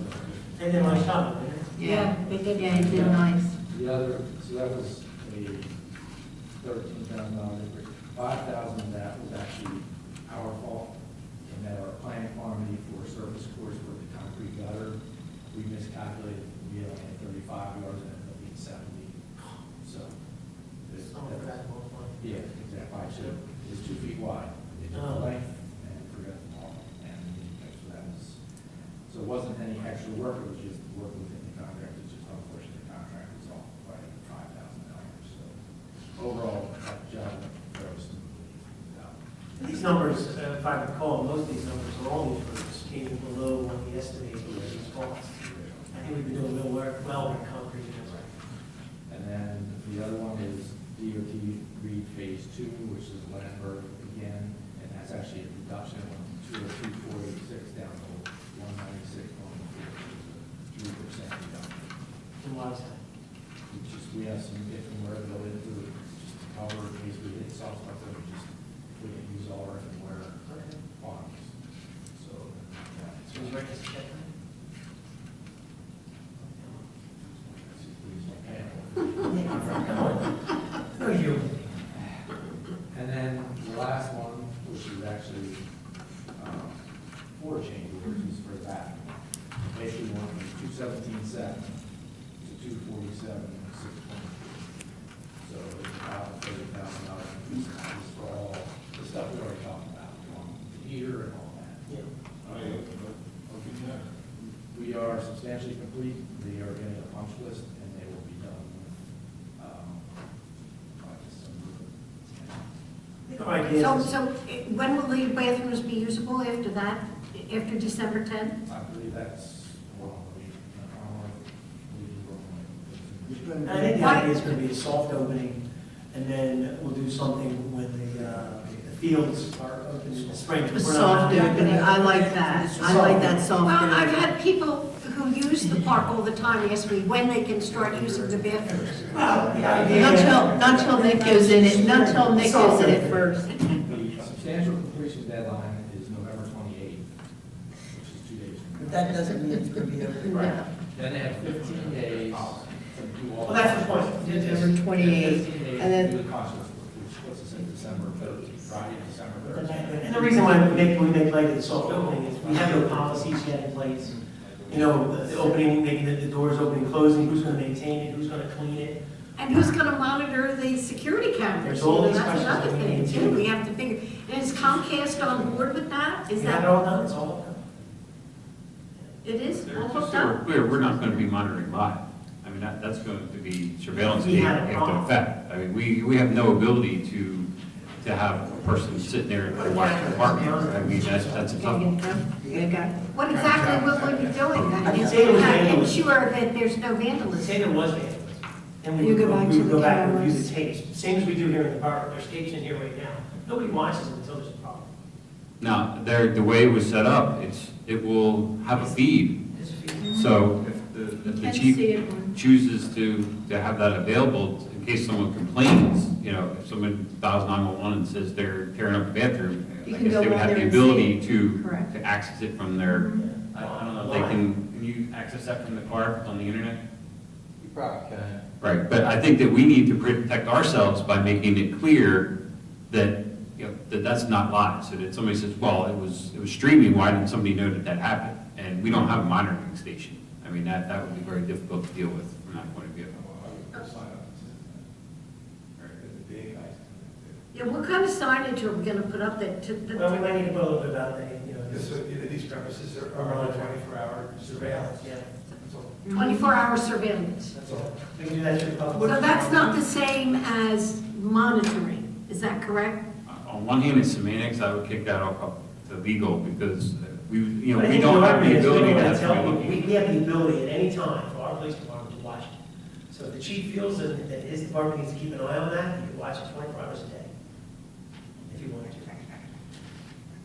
They didn't like shop, did they? Yeah, they did, yeah, they did nice. The other, so that was a $13,000 increase. 5,000 of that was actually our fault, and that our planning quantity for surface course for the concrete gutter, we miscalculated. We only had 35 yards and it ended up being 70. So. this- Some of that won't fly. Yeah, exactly. So it's 2 feet wide. It's Oh. length and forgot the long. And so that was, so it wasn't any extra work, it was just work within the contract. It's just unfortunately the contract was off by $5,000. So overall, that job went very smoothly. These numbers, if I recall, most of these numbers are all numbers came below what we estimated were these costs. I think we've been doing real work, well, in concrete. And then the other one is DOT Reed Phase 2, which is Landberg again, and that's actually a reduction from 202,486 down to 196,104, which is a 3% reduction. And why is that? It's just, we have some different work built into it, just to cover in case we hit soft spots that we just, we can use all our everywhere Okay. farms. So, yeah. So you write this check? No, you. And then the last one, which is actually, 4 change orders, is for that. Basically went from 217,700 to 247,624. So it's about $30,000 increase. This is for all the stuff we already talked about, the heater and all that. Yeah. Oh, yeah. Okay, yeah. We are substantially complete. They are getting a punch list, and they will be done by December. Our idea So, is, when will the bathrooms be usable after that, after December 10th? I believe that's, well, I think the idea is going to be a soft opening, and then we'll do something when the fields are open in the spring. A soft opening, I like that, I like that soft Well, I've opening. had people who use the park all the time ask me when they can start using the bathrooms. Well, the idea. Not till Nick goes in it, not till Nick goes in it first. The substantial completion deadline is November 28th, which is 2 days from But now. that doesn't mean it's gonna be open. No. Then they have 15 days to do all. Well, that's the point. November 28th, 15 days and to then- do the conscious, which puts us in December 3rd, Friday, December 3rd. And the reason why we make light of the soft opening is we have no policies yet in place. You know, the opening, making the doors opening, closing, who's going to maintain it, who's going to clean it. And who's gonna monitor the security cameras? There's all these That's questions another that we thing need too, to- we have to figure, is Comcast on board with that? Is We have it that, all done, it's all done. it is They're all just hooked so up? we're clear, we're not going to be monitoring live. I mean, that's going to be surveillance We had a after problem. effect. I mean, we have no ability to have a person sitting there and watch the park. I mean, that's a tough one. What exactly will we be doing I then? can Is say it was to vandalism. ensure that there's no Let's vandalism? say there was vandalism, and we You would go back we to would the go back and review cameras. the tapes, same as we do here in the park, there's tapes in here right now. Nobody watches them until there's a problem. Now, the way it was set up, it will have a feed. There's a few. So if the Can chief see it when- chooses to have that available in case someone complains, you know, if someone dials 911 and says they're tearing up the bathroom, You I can guess go they would on have there the and see ability it. to Correct. access it from their, I don't know, if they can you access that from the car on the internet? probably can. Right, but I think that we need to protect ourselves by making it clear that, you know, that that's not live. So that somebody says, well, it was streaming, why didn't somebody know that that happened? And we don't have a monitoring station. I mean, that would be very difficult to deal with from that point of view. Yeah, what kind of signage are we gonna put up there Well, we might need to put a little bit about the, you know, This, these premises are on 24-hour surveillance, surveillance. yeah. That's all. 24-hour surveillance? That's all. We can do that through the public. So that's not the same as monitoring, is that correct? On one hand, it's semantics, I would kick that off of the legal, because we, you know, But I we think don't the have the argument is we ability don't to wanna have tell somebody people- looking. We have the ability at any time for our police department to watch it. So if the chief feels that his department needs to keep an eye on that, he can watch it 24 hours a day, if he wanted to.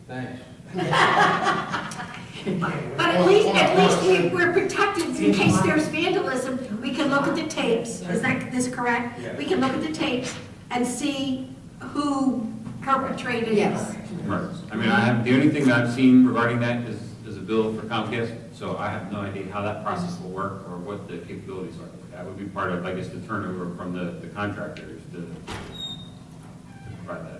Thanks. But at least we're protected in case there's vandalism. We can look at the tapes, is this correct? Yeah. We can look at the tapes and see who perpetrated it. Yes. Right. I mean, the only thing that I've seen regarding that is a bill for Comcast, so I have no idea how that process will work or what the capabilities are. That would be part of, I guess, the turnover from the contractors to provide that.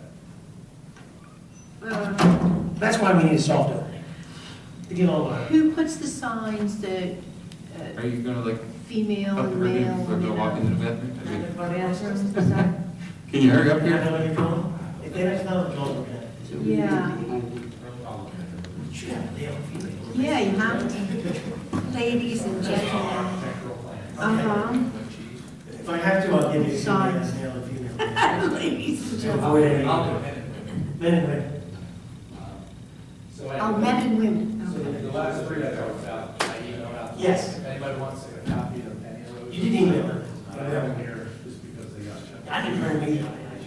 That's why we need a soft opening. To get all our. Who puts the signs that Are you gonna like, female up the and ribbon, male? we're gonna walk into the bathroom? I mean, Bathrooms, is that? can you hurry up You know here? what you're doing? If they don't know, Joel's looking at it. Yeah, You should have a male and female. yeah, you have to. Ladies and gentlemen. Uh-huh. If I have to, I'll give you a Signs. male and female. Ladies and To gentlemen. avoid any. Men and women. So Oh, men and women. So the last three I talked about, I emailed out. Yes. If anybody wants a copy of any of those. You did email them. I have them here just because they got checked. I didn't bring me.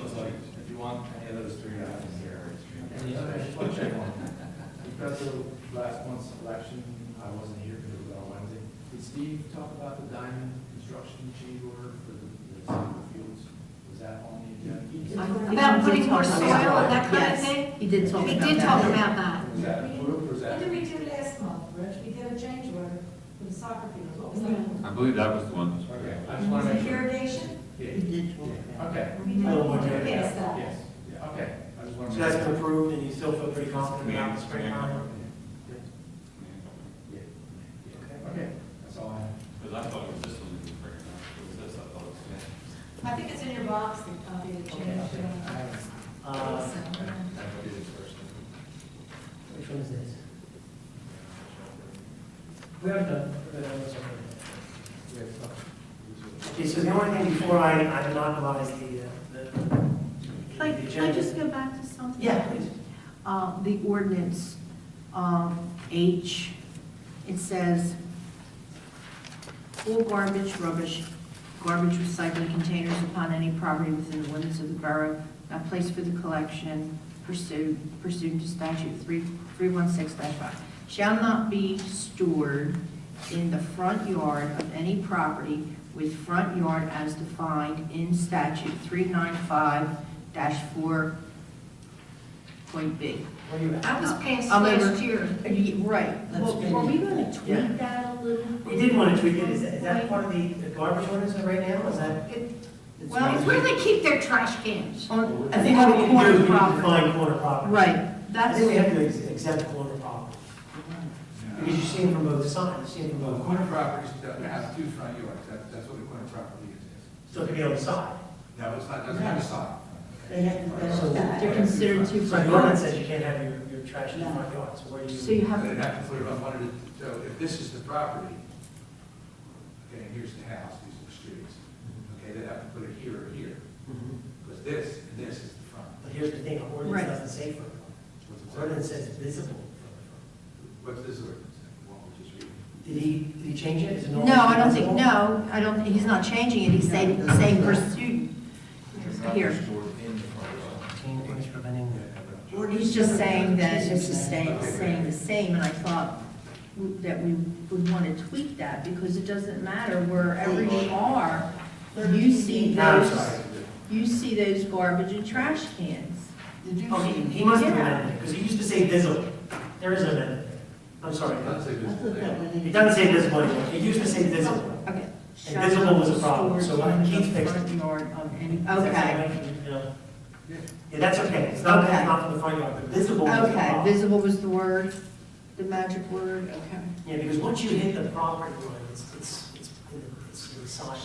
So if you want any of those three, I have them here. And the other, I just want to check on, because of last month's election, I wasn't here because it was on Wednesday. Did Steve talk about the diamond construction change order for the soccer fields? Was that on the agenda? About putting more soil and that kind of Yes, thing? he did talk We about did that. talk about that. Was that approved or was What that? did we do last month, Rich? We did a change order for the soccer field. What was that? I believe that was the one. Okay, I just want to Was make it sure. irrigation? Yeah. He did talk about that. Okay. We did Oh, okay. pass that. Yes, yeah, okay. I just want So to. that's been approved and you still feel pretty confident about the springtime? Okay, that's all I have. Because I thought it was this one that was breaking up. It was this, I thought it was this. I think it's in your box, the copy of the change. I haven't. I did it first. Which one is this? We haven't done. Okay, so the only thing before I monopolize Can I just go back to something? Yeah, please. The ordinance, H, it says, all garbage, rubbish, garbage recycling containers upon any property within the limits of the borough, not placed for the collection pursuant to statute 316-5, shall not be stored in the front yard of any property with front yard as defined in statute 395-4. Point B. Where you at? That was passed I'm over- last year. Right, That's well, good. were we gonna Yeah. tweak that a little? We did want to tweak it. Is that part of the garbage ordinance right now? Is that? Well, It's where they keep their trash cans. On, I think what we need to do corner is we need to property. define corner property. Right, I that's, think we have to exempt corner property. Because you see them from both sides, you see them from Well, both, corner properties don't have two front yards, that's what a corner property is. so it could be on the side. No, it's not, doesn't have a side. They have So- to. they're considered two So front the ordinance yards. says you can't have your trash in the front yard, so where do you? So you have, They'd have to put it on one of the, so if this is the property, okay, and here's the house, these are the streets, okay, they'd have to put it here or here, Mhm. because this and this is the front. But here's the thing, our Right. ordinance doesn't say front. What's it The say? ordinance says visible. What's this ordinance say? What we'll just read. Did he change it? Is it no, I don't think, no, I don't, he's not changing it, he's saying pursuit. Here, Change preventing he's just saying that this is saying the same, and I thought that we would want to tweak that, because it doesn't matter wherever you are, you see No, I'm those, sorry. you see those garbage and trash cans. Did you Oh, see? he must have Yeah. amended it, because he used to say visible. There is an amendment there. I'm sorry. It doesn't say I visible thought that there. was in- It doesn't say visible anymore. It used to say visible. Okay, And visible was a problem, so Keith fixed it. Yard of any. Okay. Yeah, that's okay, it's not, Okay. not from the front yard, but visible was the Okay, problem. visible was the word, the magic word, okay. Yeah, because once you hit the property line, it's in the side.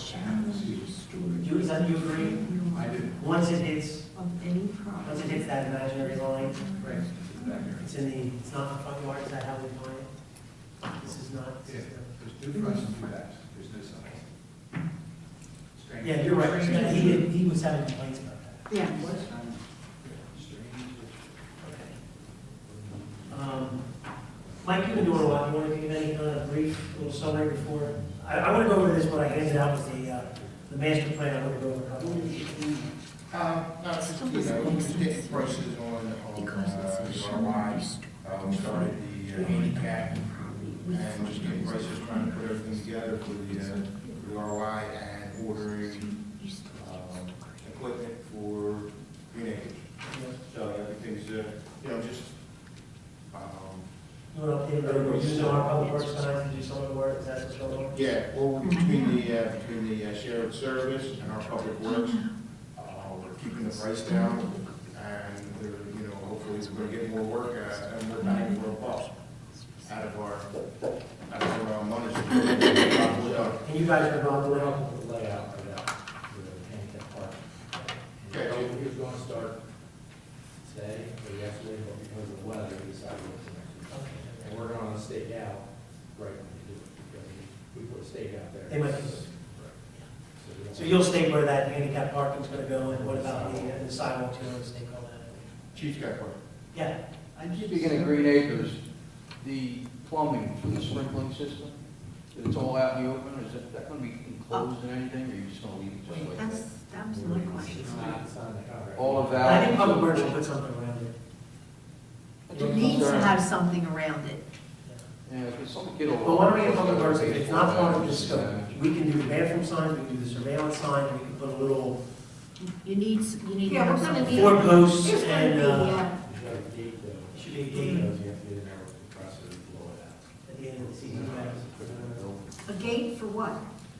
You, is that, you agree? I do. Once it hits, Of any once it property. hits that imaginary line, Right. Back here. it's in the, it's not the front yard, is that how we define it? This is not, Yeah, there's two fronts and two backs, there's no sides. Strange. yeah, you're right, Strange. he was having complaints about that. Yeah. Okay. Mike, you've been doing a lot, you want to give any kind of brief little summary before? I want to go over this, what I handed out was the master plan, I want to go over a couple of these. No, just, just getting prices on the RY. We started the handicap and just getting prices, trying to put everything together for the RY and ordering equipment for Green Acres. So everything's, just, You want to update, we're using our public works signs to do some of the work, is that what's going on? yeah, well, between the shared service and our public works, we're keeping the price down, and they're, hopefully we're gonna get more work, and we're banging for a buck out of our money. And you guys are involved We're with it? helping with the layout right now, the handicap park. Okay. He was going to start today, or yesterday, but because of the weather, he decided to wait till next week. And we're going to stake out right when we do it, because we put a stake out there. They might be. we don't- So you'll state where that handicap parking's gonna go, and what about the sidewalks, you know, stake all that? Chief's got one. Yeah, Speaking of Green Acres, the plumbing for the sprinkling system, it's all out in the open, or is that gonna be enclosed in anything, or are you just gonna leave it just like that? That was my question. It's not in the contract. All of I think that? Public Works should put something around it. It needs to have something around it. Yeah, because some kid will. But why don't we get Public Works, if it's not part of this scope, we can do the bathroom signs, we can do the surveillance sign, we can put a little You need to Yeah, have we're gonna something. need- 4 posts There's gonna and, be, You got a gate though. should be a Because gate you have to get in there with the compressor and blow it out. at the end of the season, A gate for what?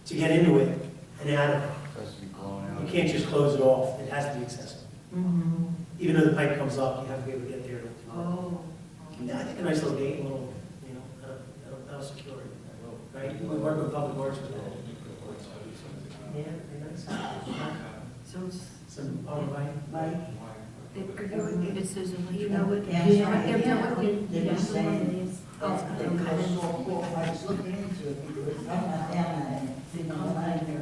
to get into it and out of it. Has to be blown out. You can't just close it off, it has to be accessible. Even though the pipe comes up, you have to be able to get there. Oh. Yeah, I think a nice little gate, a little, that'll secure it, right? We work with Public Works with that. Yeah, very nice. So it's, Some, right? it says, you know what? Yeah, You know what they're doing? They're just saying, Oh, they okay. I was looking into it, because I'm not down there, didn't know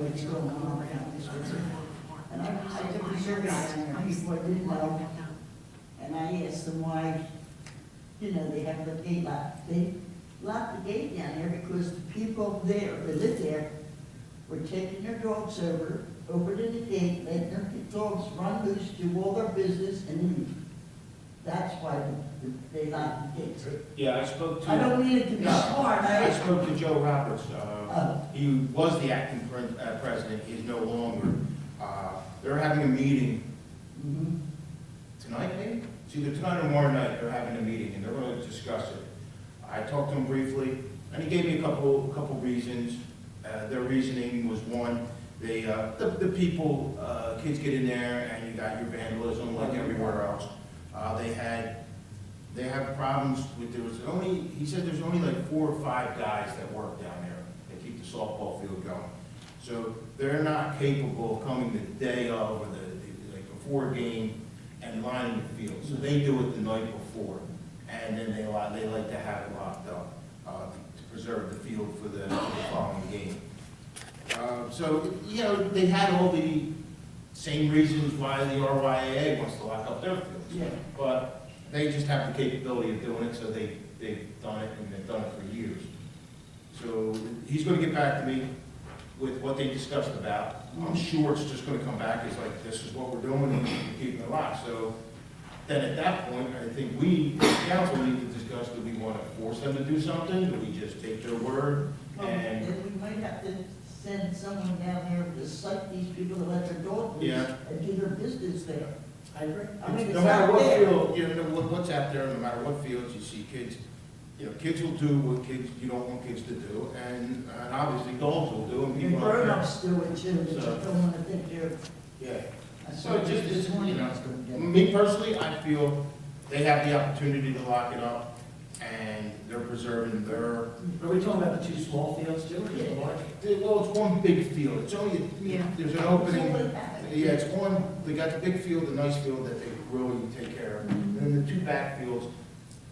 what's going on around this river. And I took a survey down there, people didn't know, and I asked them why, they have the gate locked. They locked the gate down there because the people there, that lived there, were taking their dogs over, opening the gate, letting their dogs run loose, do all their business, and leave. That's why they locked the gates. Yeah, I spoke to. I don't mean it to be smart, I spoke to Joe Roberts. Oh. He was the acting president, he's no longer. They're having a meeting Mhm. tonight, maybe? It's either tonight or tomorrow night, they're having a meeting, and they're going to discuss it. I talked to him briefly, and he gave me a couple reasons. Their reasoning was, one, the people, kids get in there, and you got your vandalism like everywhere else. They have problems with, he said there's only like 4 or 5 guys that work down there that keep the softball field going. So they're not capable of coming the day of or like before a game and lining the field. So they do it the night before, and then they like to have it locked up to preserve the field for the following game. So, they had all the same reasons why the RYAA wants to lock up their fields. Yeah. But they just have the capability of doing it, so they've done it, and they've done it for years. So he's gonna get back to me with what they discussed about. I'm sure it's just gonna come back as like, this is what we're doing, and we're keeping it locked. So then at that point, I think we, as council, need to discuss, do we wanna force them to do something? Do we just take their word? And, And we might have to send someone down there to cite these people to let their dog loose Yeah. and do their business there. I agree. I mean, it's no matter not what fair. field, what's out there, no matter what fields, you see kids you know, kids will do what kids, you don't want kids to do, and obviously dogs will do, and And people out there. grown-ups do it too, they just So- don't wanna think they're. Yeah. That's So what just, this you morning know, I was gonna get. me personally, I feel they have the opportunity to lock it up, and they're preserving their, Are we talking about the two small fields too, or just one? well, it's one big field, it's only, Yeah. there's an opening. Yeah, it's one, they got the big field, the nice field that they really take care of, and then the two back fields,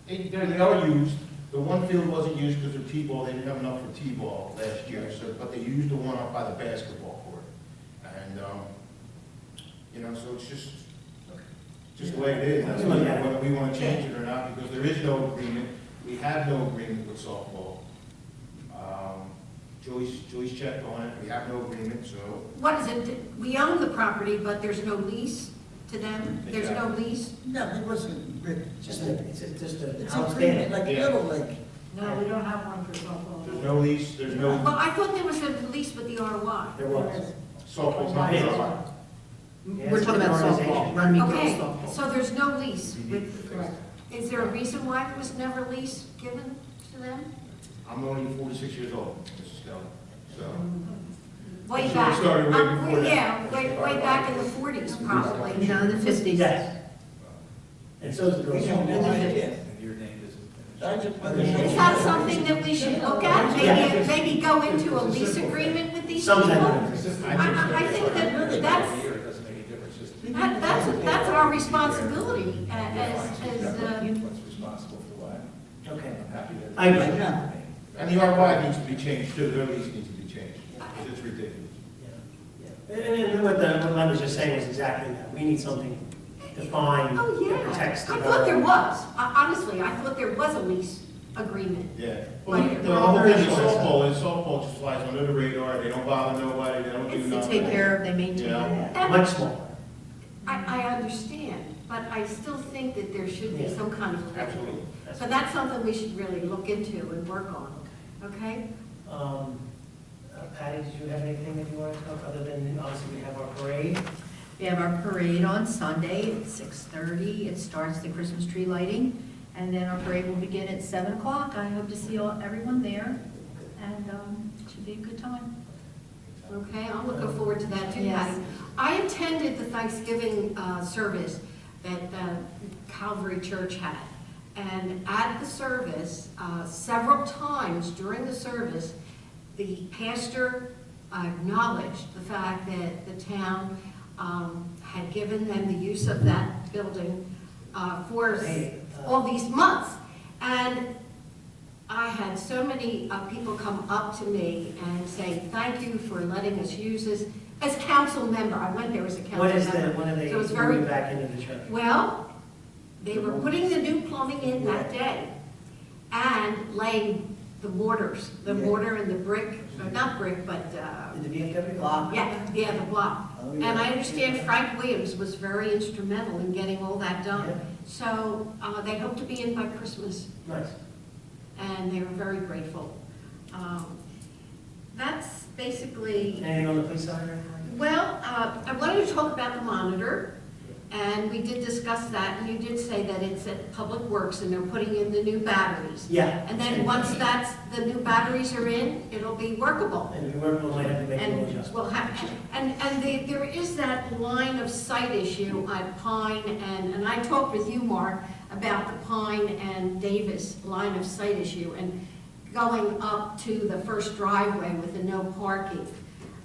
they are used. The one field wasn't used because of T-ball, they didn't have enough for T-ball last year, so, but they used the one up by the basketball court. And, you know, so it's just the way it is, that's whether we want to change it or not, because there is no agreement, we have no agreement with softball. Joyce checked on it, we have no agreement, so. What is it? We own the property, but there's no lease to them? There's no lease? No, it wasn't written, Just a, it's just a it's house agreement, stand. like Yeah. Little League. No, we don't have one for softball. There's no lease, there's no, Well, I thought there was a lease with the RY. There was. softball's not there. Yeah, We're it's talking an about organization. softball, Runnemede girls Okay, softball. so there's no lease with, Correct. is there a reason why there was never lease given to them? I'm only 46 years old, Mrs. Kelly, so. Way Sure, it back. started way before that. Yeah, way back in the 40s probably. No, in the 50s. Yes. And so is the We girls. don't know idea. And your name isn't. I just- Is that something that we should look at? Yeah. Maybe go into a lease agreement with these people? Sometimes. I think that's, It doesn't make any difference, just. that's our responsibility as, What's responsible for what? Okay. I'm happy to. I agree. No. And the RY needs to be changed too, their lease needs to be changed, because it's ridiculous. Yeah. And what Len was just saying was exactly that. We need something defined oh, that yeah. protects the I thought there borough. was. Honestly, I thought there was a lease agreement. Yeah. Well, Like, the whole thing with softball just flies under the radar, they don't bother nobody, they don't do It's nothing. to take care of, they maintain Yeah. it. And Much smaller. I understand, but I still think that there should be Yeah. some kind of. Absolutely. So that's something we should really look into and work on, okay? Patty, did you have anything that you wanted to talk, other than, obviously, we have our parade? We have our parade on Sunday at 6:30. It starts the Christmas tree lighting, and then our parade will begin at 7 o'clock. I hope to see everyone there, and it should be a good time. Okay, I'm looking forward to that too, Yes. Patty. I attended the Thanksgiving service that Calvary Church had. And at the service, several times during the service, the pastor acknowledged the fact that the town had given them the use of that building for all these months. And I had so many people come up to me and say, thank you for letting us use this. As council member, I went there as a council When member. are they So it was very, moving back into the church? well, they were putting the new plumbing in that day and laying the mortars, the Yeah. mortar and the brick, not brick, but, Did the VFW? Block. yeah, the block. Oh, And yeah. I understand Frank Williams was very instrumental in getting all that Yeah. done. So they hope to be in by Christmas, Nice. and they were very grateful. That's basically, Anything on the police side or anything? well, I wanted to talk about the monitor, and we did discuss that, and you did say that it's at Public Works, and they're putting in the new batteries. Yeah. And then once the new batteries are in, it'll be workable. And we might have to make a little And adjustment. we'll have, there is that line of sight issue at Pine, and I talked with you, Mark, about the Pine and Davis line of sight issue, and going up to the first driveway with the no parking.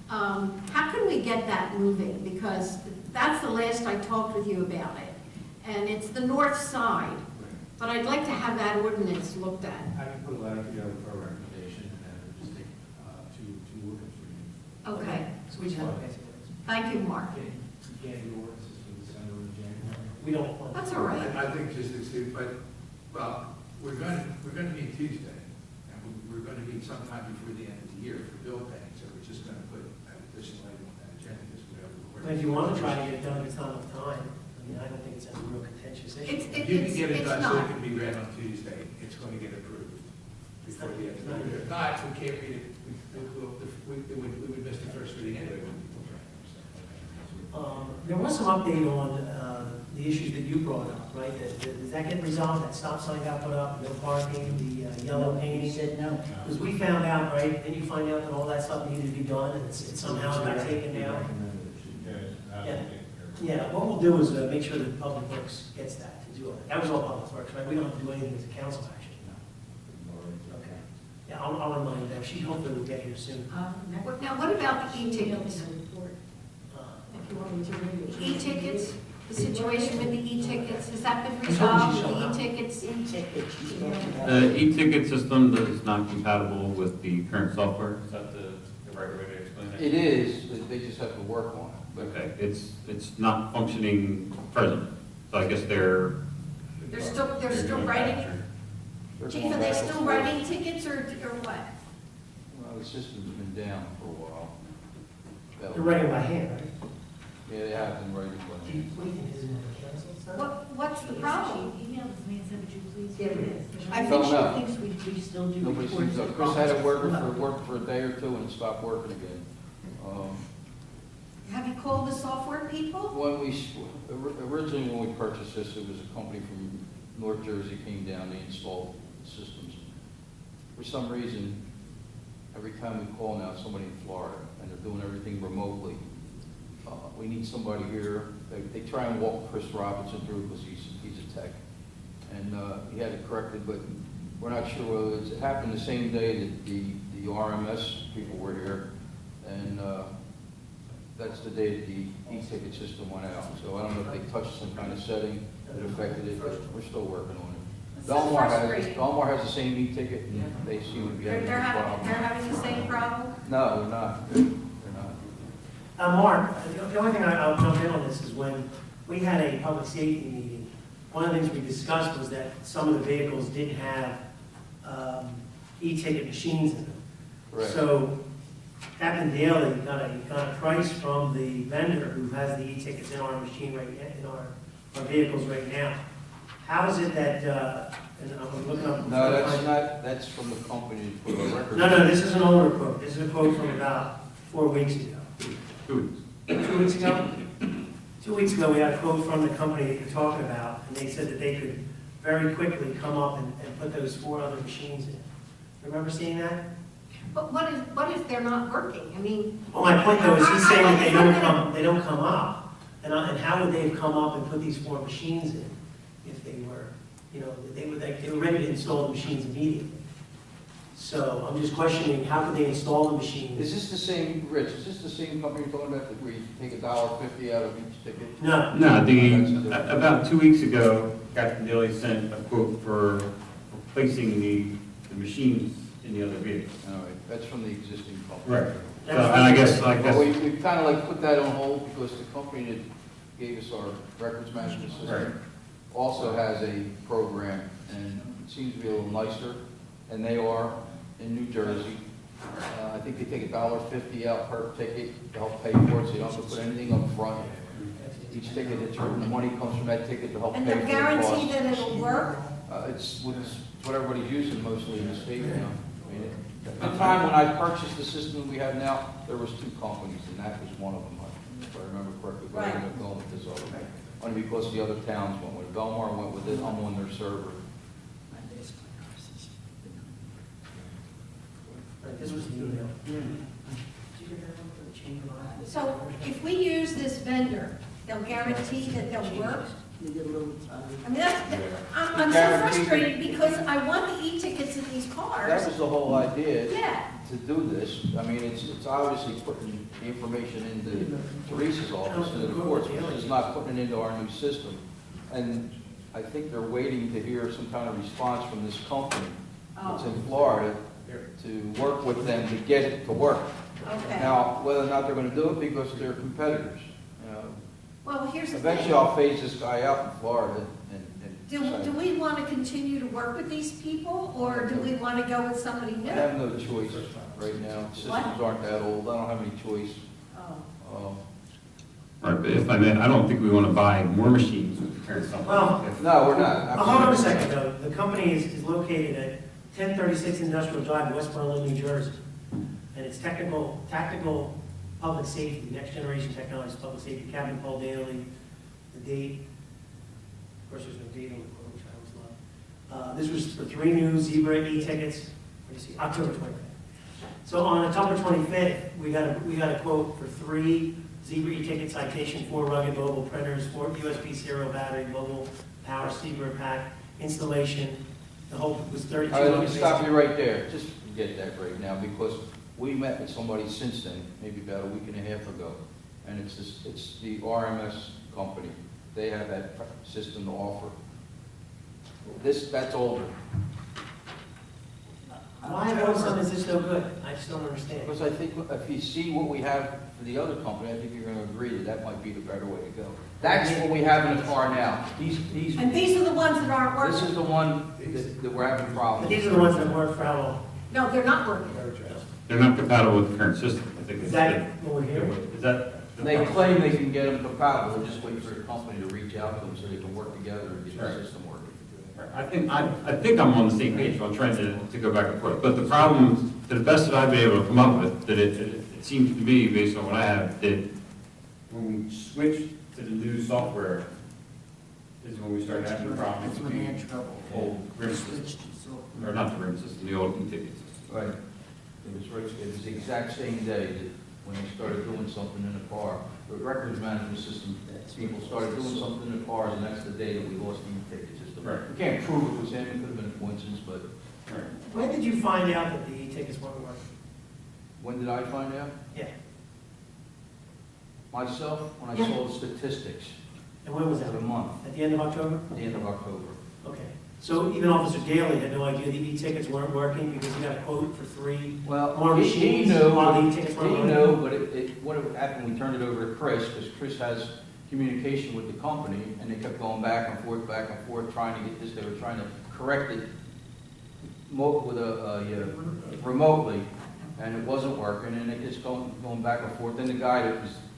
How can we get that moving? Because that's the last I talked with you about it. And it's the north side, but I'd like to have that ordinance looked at. I can put a letter together for a recommendation, and then it'll just take two workers for you. Okay, So we just have to pass it. thank you, Mark. You can't do ordinances for December and January. We don't. want- That's all right. I think just, but, well, we're gonna meet Tuesday, and we're gonna meet sometime before the end of the year for bill paying, so we're just gonna put an additional item on that agenda, just whatever. If you want to try to get it done, it's not enough time. I mean, I don't think it's a real contentious issue. If you can get it It's done so not. it can be read on Tuesday, it's gonna get approved before the end of the year. If not, if we can't read it, we would miss the first reading anyway. There was some update on the issues that you brought up, right? Does that get resolved, that stop sign got put up, no parking, the yellow He painting? said no. Because we found out, right, then you find out that all that stuff needed to be done, and it somehow got taken down. Yeah. Yeah, what we'll do is make sure that Public Works gets that, to do all that. That was all Public Works, right? We don't have to do anything as a council action. Okay. Yeah, I'll remind her, she hopefully will get here soon. Now, what about the e-tickets? Uh, If you want me to read it. The e-tickets, the situation with the e-tickets, has that been I told you she'll resolved, the have- e-tickets? E-ticket, she's talking about. The e-ticket system is not compatible with the current software, is that the right way to explain it? It is, but they just have to work on it. Okay, it's not functioning present, so I guess they're. They're still writing, They're Chief, going are they back still and writing forth. tickets or what? Well, the system's been down for a while. They're writing by hand, right? Yeah, they have been writing by Do you, hand. what do you think, is it canceled, sir? What's the problem? Email this man, said, would you please? Yeah, it is. I Don't think know. she thinks we still do Nobody reports. seems to, at Chris had it Caucus. worked for a day or two and stopped working again. Have you called the software people? When originally when we purchased this, it was a company from North Jersey came down, they installed systems. For some reason, every time we call now, somebody in Florida, and they're doing everything remotely. We need somebody here. They try and walk Chris Robinson through because he's a tech. And he had it corrected, but we're not sure whether it happened the same day that the RMS people were here. And that's the day that the e-ticket system went out. So I don't know if they touched some kind of setting that affected it, but we're still working on it. This is frustrating. Belmar has the same e-ticket, and they seem to be having They're a having problem. the same problem? No, they're not. They're not. Mark, the only thing I'll jump in on this is when we had a public safety meeting, one of the things we discussed was that some of the vehicles didn't have e-ticket machines in them. Correct. So Captain Daly got a price from the vendor who has the e-tickets in our machine right now, in our vehicles right now. How is it that, and I'm looking up. No, that's from the company for the record. No, this is an older quote. This is a quote from about 4 weeks ago. 2 weeks. 2 weeks ago? 2 weeks ago, we had a quote from the company that you're talking about, and they said that they could very quickly come up and put those 4 other machines in. Remember seeing that? But what if they're not working? I mean. Well, my point though is he's saying that they don't come up. And how would they have come up and put these 4 machines in if they were, they were ready to install the machines immediately? So I'm just questioning, how could they install the machines? Is this the same, Rich, is this the same company you're talking about that we take $1.50 out of each ticket? No. No, about 2 weeks ago, Captain Dilly sent a quote for replacing the machines in the other vehicles. All right, that's from the existing company. Right. So, and I guess, Well, we kind of like put that on hold because the company that gave us our records management Right. system also has a program, and it seems to be a little nicer, and they are in New Jersey. I think they take $1.50 out per ticket to help pay for it, so you don't have to put anything up front. Each ticket that's written, the money comes from that ticket to help pay And for they're the cost. guaranteed that it'll work? It's what everybody's using mostly in the state now. I mean, at the time when I purchased the system we have now, there was 2 companies, and that was one of them, if I remember correctly. But I ended up going with this other one. Only because the other towns went with it. Belmar went with it, I'm on their server. Right, this was the email. So if we use this vendor, they'll guarantee that they'll work? You get a little tired. I mean, I'm so frustrated because I want the e-tickets in these That cars. was the whole idea, Yeah. to do this. I mean, it's obviously putting the information into Teresa's office and the courts, but it's not putting it into our new system. And I think they're waiting to hear some kind of response from this company that's in Florida to work with them to get it to work. Okay. Now, whether or not they're gonna do it because they're competitors, Well, here's the Eventually, thing. I'll phase this guy out in Florida and Do decide. we want to continue to work with these people or do we want to go with somebody I new? have no choice right now. Systems aren't that old. I don't have any choice. Oh. Right, but if I may, I don't think we want to buy more machines with the current company. Well, No, we're not. Hold on a second, though. The company is located at 1036 Industrial Drive, West Berlin, New Jersey. And it's tactical public safety, next generation technologies, public safety, Captain Paul Daly, the date, course, there's no dating, which I always love. This was for 3 new Zebra e-tickets, let me see, October 25th. So on October 25th, we got a quote for 3 Zebra e-ticket citation, 4 rugged mobile printers, 4 USB serial battery, mobile power Zebra pack, installation. The whole was All right, let me $3,200. stop you right there, just forget that right now, because we met with somebody since then, maybe about a week and a half ago, and it's the RMS company. They have that system to offer. That's older. Why all of a sudden is this no good? I just don't understand. Because I think if you see what we have for the other company, I think you're going to agree that that might be the better way to go. That's what we have in the car now. And these are the ones that aren't This working? is the one that we're having But problems these with. are the ones that work for how long? No, they're not working. They're not compatible with the current system, I think. Is that what we're hearing? Is that? They claim they can get them compatible, they're just waiting for the company to reach out to them so they can work together and get the system working. I think I'm on the same page, so I'm trying to go back and forth. But the problem, to the best that I've been able to come up with, that it seems to be, based on what I have, that when we switch to the new software, is when we start having problems with the old RIM system. Or not the RIM system, the old e-ticket system. Right. It was the exact same day that when they started doing something in the car, the records management system, people started doing something in the cars, and that's the day that we lost the e-ticket system. Right. We can't prove it was him, it could have been a coincidence, but Right. When did you find out that the e-tickets weren't working? when did I find out? Yeah. Myself, when I Yeah. saw the statistics, And when was that? for the month, At the end of October? at the end of October. Okay. So even Officer Daly had no idea the e-tickets weren't working because he got a quote for 3 Well, more he machines knew, while the e-tickets weren't he working? knew, but what happened, we turned it over to Chris, because Chris has communication with the company, and they kept going back and forth, trying to get this, they were trying to correct it remotely, and it wasn't working, and it just going back and forth. Then the guy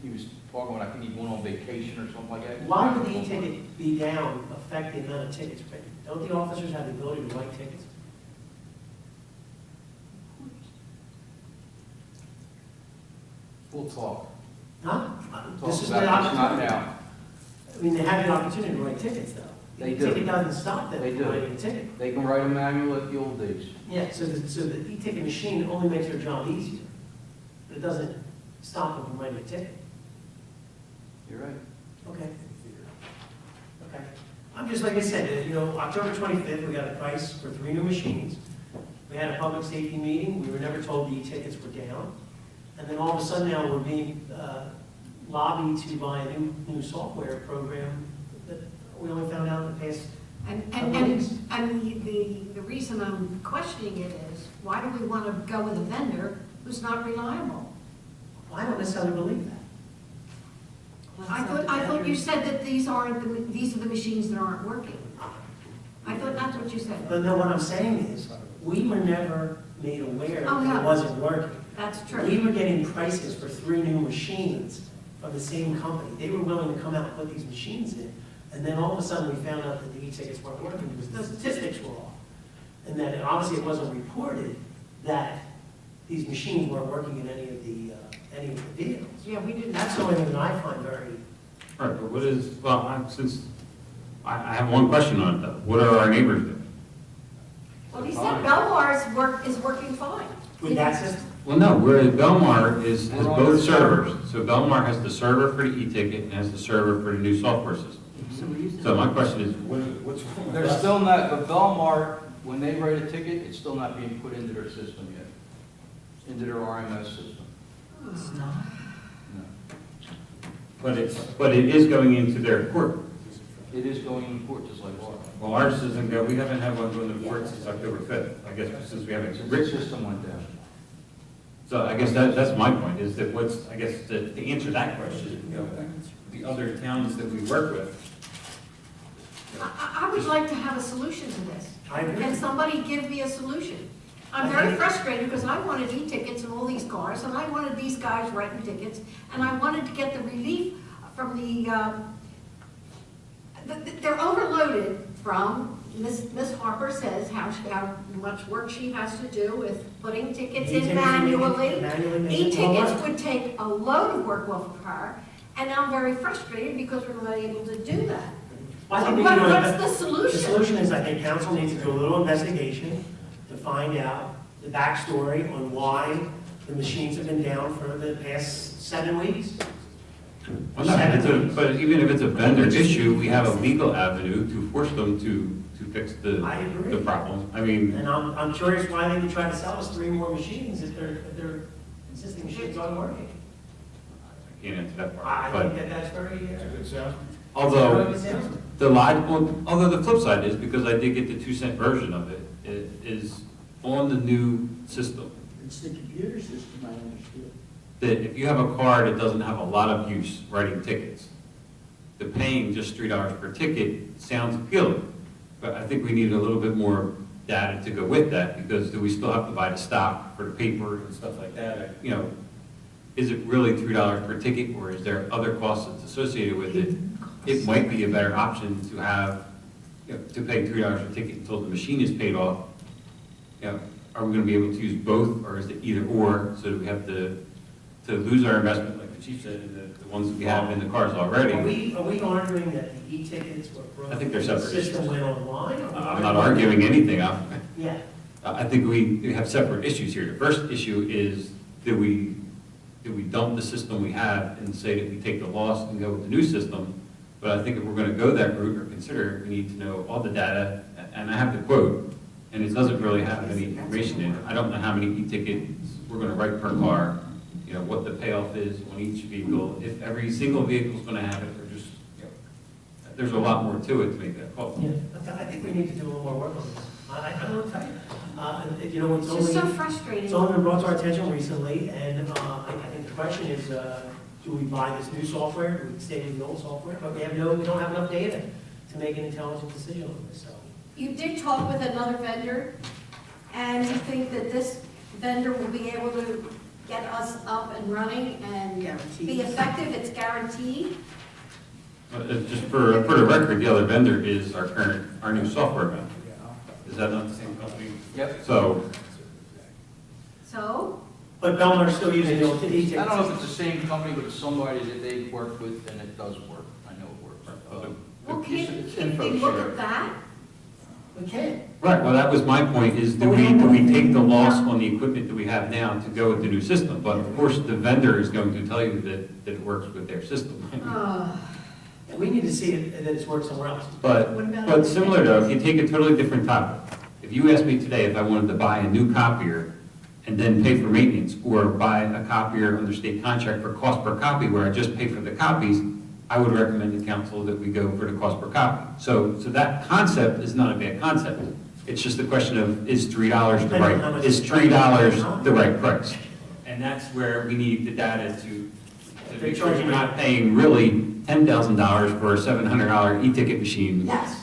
he was talking about, I think he went on vacation or something like that. Why would the e-ticket be down affect the amount of tickets printed? Don't the officers have the ability to write tickets? We'll talk. Huh? Talk This is about the this, not opportunity. now. I mean, they have the opportunity to write tickets, though. They The do. ticket doesn't stop them They from do. writing a ticket. They can write a manual like the old days. Yeah, so the e-ticket machine only makes their job easier. But it doesn't stop them from writing a ticket. You're right. Okay. Okay. I'm just, like I said, October 25th, we got a price for 3 new machines. We had a public safety meeting, we were never told the e-tickets were down. And then all of a sudden now, we're being lobbied to buy a new software program that we only found out in the past. And the reason I'm questioning it is, why do we want to go with a vendor who's not reliable? I don't necessarily believe that. I thought you said that these are the machines that aren't working. I thought that's what you said. But no, what I'm saying is, we were never made aware Oh, that no. it wasn't working. That's We true. were getting prices for 3 new machines from the same company. They were willing to come out and put these machines in, and then all of a sudden, we found out that the e-tickets weren't working because the statistics were off. And that obviously it wasn't reported that these machines weren't working in any of the vehicles. Yeah, we didn't. That's the only thing that I find very, All right, but what is, since, I have one question on it though. What are our neighbors doing? Well, he said Belmar's is working fine. with that system. Well, no, where Belmar has We're on both the servers. So Belmar has the server for the e-ticket and has the server for the new software system. So my question is, What's wrong with They're that? still not, but Belmar, when they write a ticket, it's still not being put into their system yet, into their RMS system. It's not. No. but it is going into their court. It is going in court just like ours. Well, ours doesn't go, we haven't had one go into court since October 5th, I guess, since we haven't Since the written. system went down. So I guess that's my point, is that I guess to answer that question, the other towns that we work with, I would like to have a solution to this. I agree. Can somebody give me a solution? I'm very frustrated because I wanted e-tickets in all these cars, and I wanted these guys writing tickets, and I wanted to get the relief from they're overloaded from, Miss Harper says how much work she has to do with putting tickets in E-tickets manually. manually makes it more E-tickets work. would take a load of work off of her, and I'm very frustrated because we're not able to do that. I So think we need to- what's the The solution? solution is, I think council needs to do a little investigation to find out the backstory on why the machines have been down for the past 7 weeks. Well, no, but even if it's a vendor issue, we have a legal avenue to force them to fix I agree. the problem. I mean, And I'm curious why they would try to sell us 3 more machines if their existing machines aren't working. I can't answer that I part, think but that's very, It's a good sound. although very sound. although the flip side is, because I did get the 2-cent version of it, it is on the new system, It's the computer system, I understood. that if you have a car that doesn't have a lot of use writing tickets, the paying just $3 per ticket sounds appealing. But I think we need a little bit more data to go with that, because do we still have to buy the stock for the paper and stuff like that? You know, is it really $3 per ticket, or is there other costs that's associated with it? It might be a better option to have, to pay $3 a ticket until the machine is paid off. You know, are we gonna be able to use both, or is it either or, so that we have to lose our investment, like the chief said, in the ones that we have in the cars already? Are we arguing that the e-tickets were broken? I think they're separate The system issues. went online? or- I'm not arguing anything. Yeah. I think we have separate issues here. The first issue is, do we dump the system we have and say that we take the loss and go with the new system? But I think if we're going to go that route or consider it, we need to know all the data, and I have the quote, and it doesn't really have any information in it. I don't know how many e-tickets we're going to write per car, you know, what the payoff is on each vehicle. If every single vehicle is going to have it, or just, there's a lot more to it to make that call. Yeah, I think we need to do a little more work on this. I don't know what to tell you. You know, It's just so it's frustrating. only been brought to our attention recently, and I think the question is, do we buy this new software? Do we stay with the old software? But we don't have enough data to make an intelligent decision on this, so. You did talk with another vendor, and you think that this vendor will be able to get us up and running and be effective? It's guaranteed? Just for the record, the other vendor is our new software vendor. Is that not the same company? Yep. So, So, But Belmar's still using the old e-tickets. I don't know if it's the same company, but it's somebody that they've worked with, and it does work. I know it works. well, It's can't info they look share. at that? We can. right, well, that was my point, is do we take the loss on the equipment that we have now to go with the new system? But of course, the vendor is going to tell you that it works with their system. And we need to see that it's worked somewhere else. But similar to, if you take a totally different topic, if you asked me today if I wanted to buy a new copier and then pay for maintenance, or buy a copier under state contract for cost per copy where I just pay for the copies, I would recommend to council that we go for the cost per copy. So that concept is not a bad concept. It's just a question of, is $3 the right price? And that's where we need the data to make sure we're not paying really $10,000 for a $700 e-ticket machine. Yes.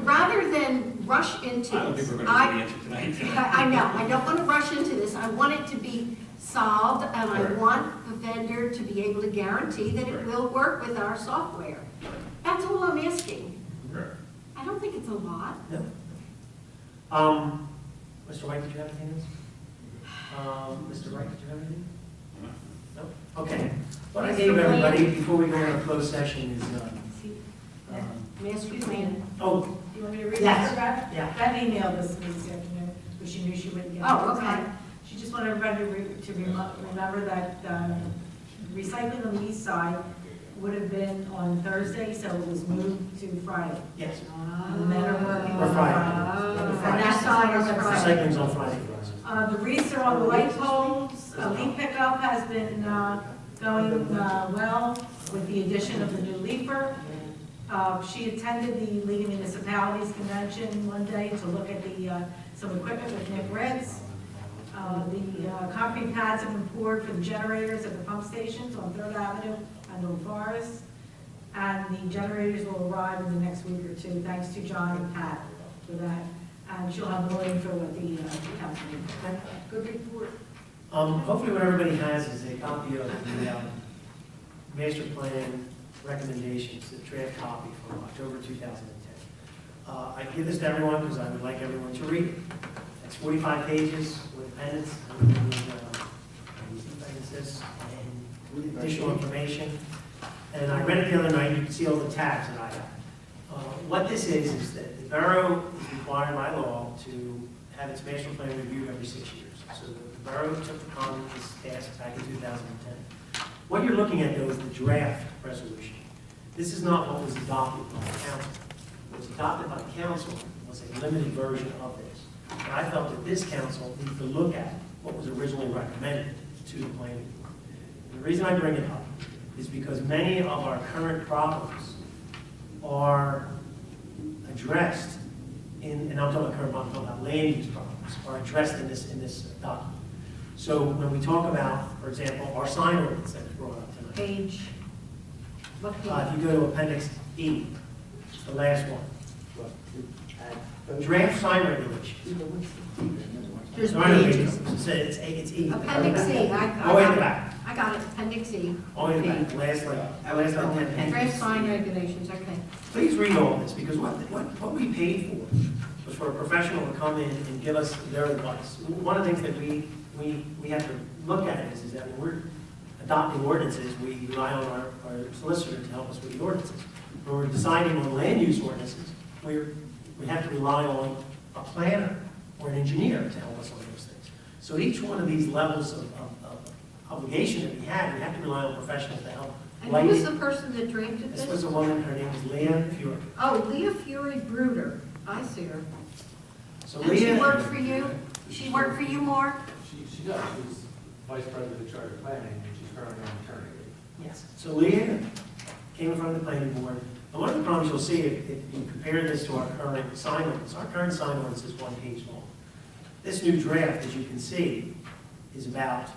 Rather than rush into I don't this, think we're going to see the answer tonight. I know, I don't want to rush into this. I want it to be solved, and I Correct. want the vendor to be able to guarantee that it Correct. will work with our software. That's all I'm asking. Correct. I don't think it's a lot. No. Mr. White, did you have anything else? Mr. Wright, did you have anything? No? Okay. What I gave everybody before we go into closed session is, Master plan. oh, Do you want me to read Yes. this back? Yeah. Beth emailed this to me this afternoon, because she knew she wouldn't get it. Oh, on okay. time. She just wanted everybody to remember that recycling on the east side would have been on Thursday, so it was moved to Friday. yes. The men are working Or on Friday. Friday. Friday. And that side is Friday. Recycling's on Friday for us. The wreaths are on the light poles. Leaf pickup has been going well with the addition of the new leafer. She attended the League of Municipalities Convention one day to look at some equipment with Nick Reds. The concrete pads have been poured for the generators at the pump stations on 3rd Avenue and on Forest. And the generators will arrive in the next week or two, thanks to John and Pat for that. And she'll have more info at the council meeting. Good report. Hopefully what everybody has is a copy of the master plan recommendations, the draft copy from October 2010. I give this to everyone because I would like everyone to read it. It's 45 pages with appendix, and additional information. And I read it the other night, you can see all the tabs that I have. What this is that the borough is required by law to have its master plan reviewed every 6 years. So the borough took upon this task back in 2010. What you're looking at, though, is the draft resolution. This is not what was adopted by the council. What was adopted by the council was a limited version of this. And I felt that this council needed to look at what was originally recommended to the planning board. And the reason I bring it up is because many of our current problems are addressed in, and I'm talking about current problems, I'm talking about land use problems, are addressed in this document. So when we talk about, for example, our sign ordinance that was brought up tonight. Page, what If page? you go to Appendix E, the last one, draft sign regulations. There's No, I know pages. It's E. Appendix E, All the way in the back, I got it, Appendix E. all the way in the back, last like 10 pages. Draft sign regulations, okay. Please read all this, because what we paid for was for a professional to come in and give us their advice. One of the things that we have to look at is that when we're adopting ordinances, we rely on our solicitor to help us with the ordinances. When we're deciding on land use ordinances, we have to rely on a planner or an engineer to help us on those things. So each one of these levels of obligation that we have to rely on professionals to help. And who was the person that drafted This was this? a woman, her name is Leah Fury. Oh, Leah Fury Bruder, I see her. So And she Leah, worked for you? She worked for you, Mark? She does, she's vice president of charter planning, and she's currently on maternity leave. yes, so Leah came in front of the planning board. And one of the problems you'll see if you compare this to our current sign ordinance, our current sign ordinance is 1 page long. This new draft, as you can see, is about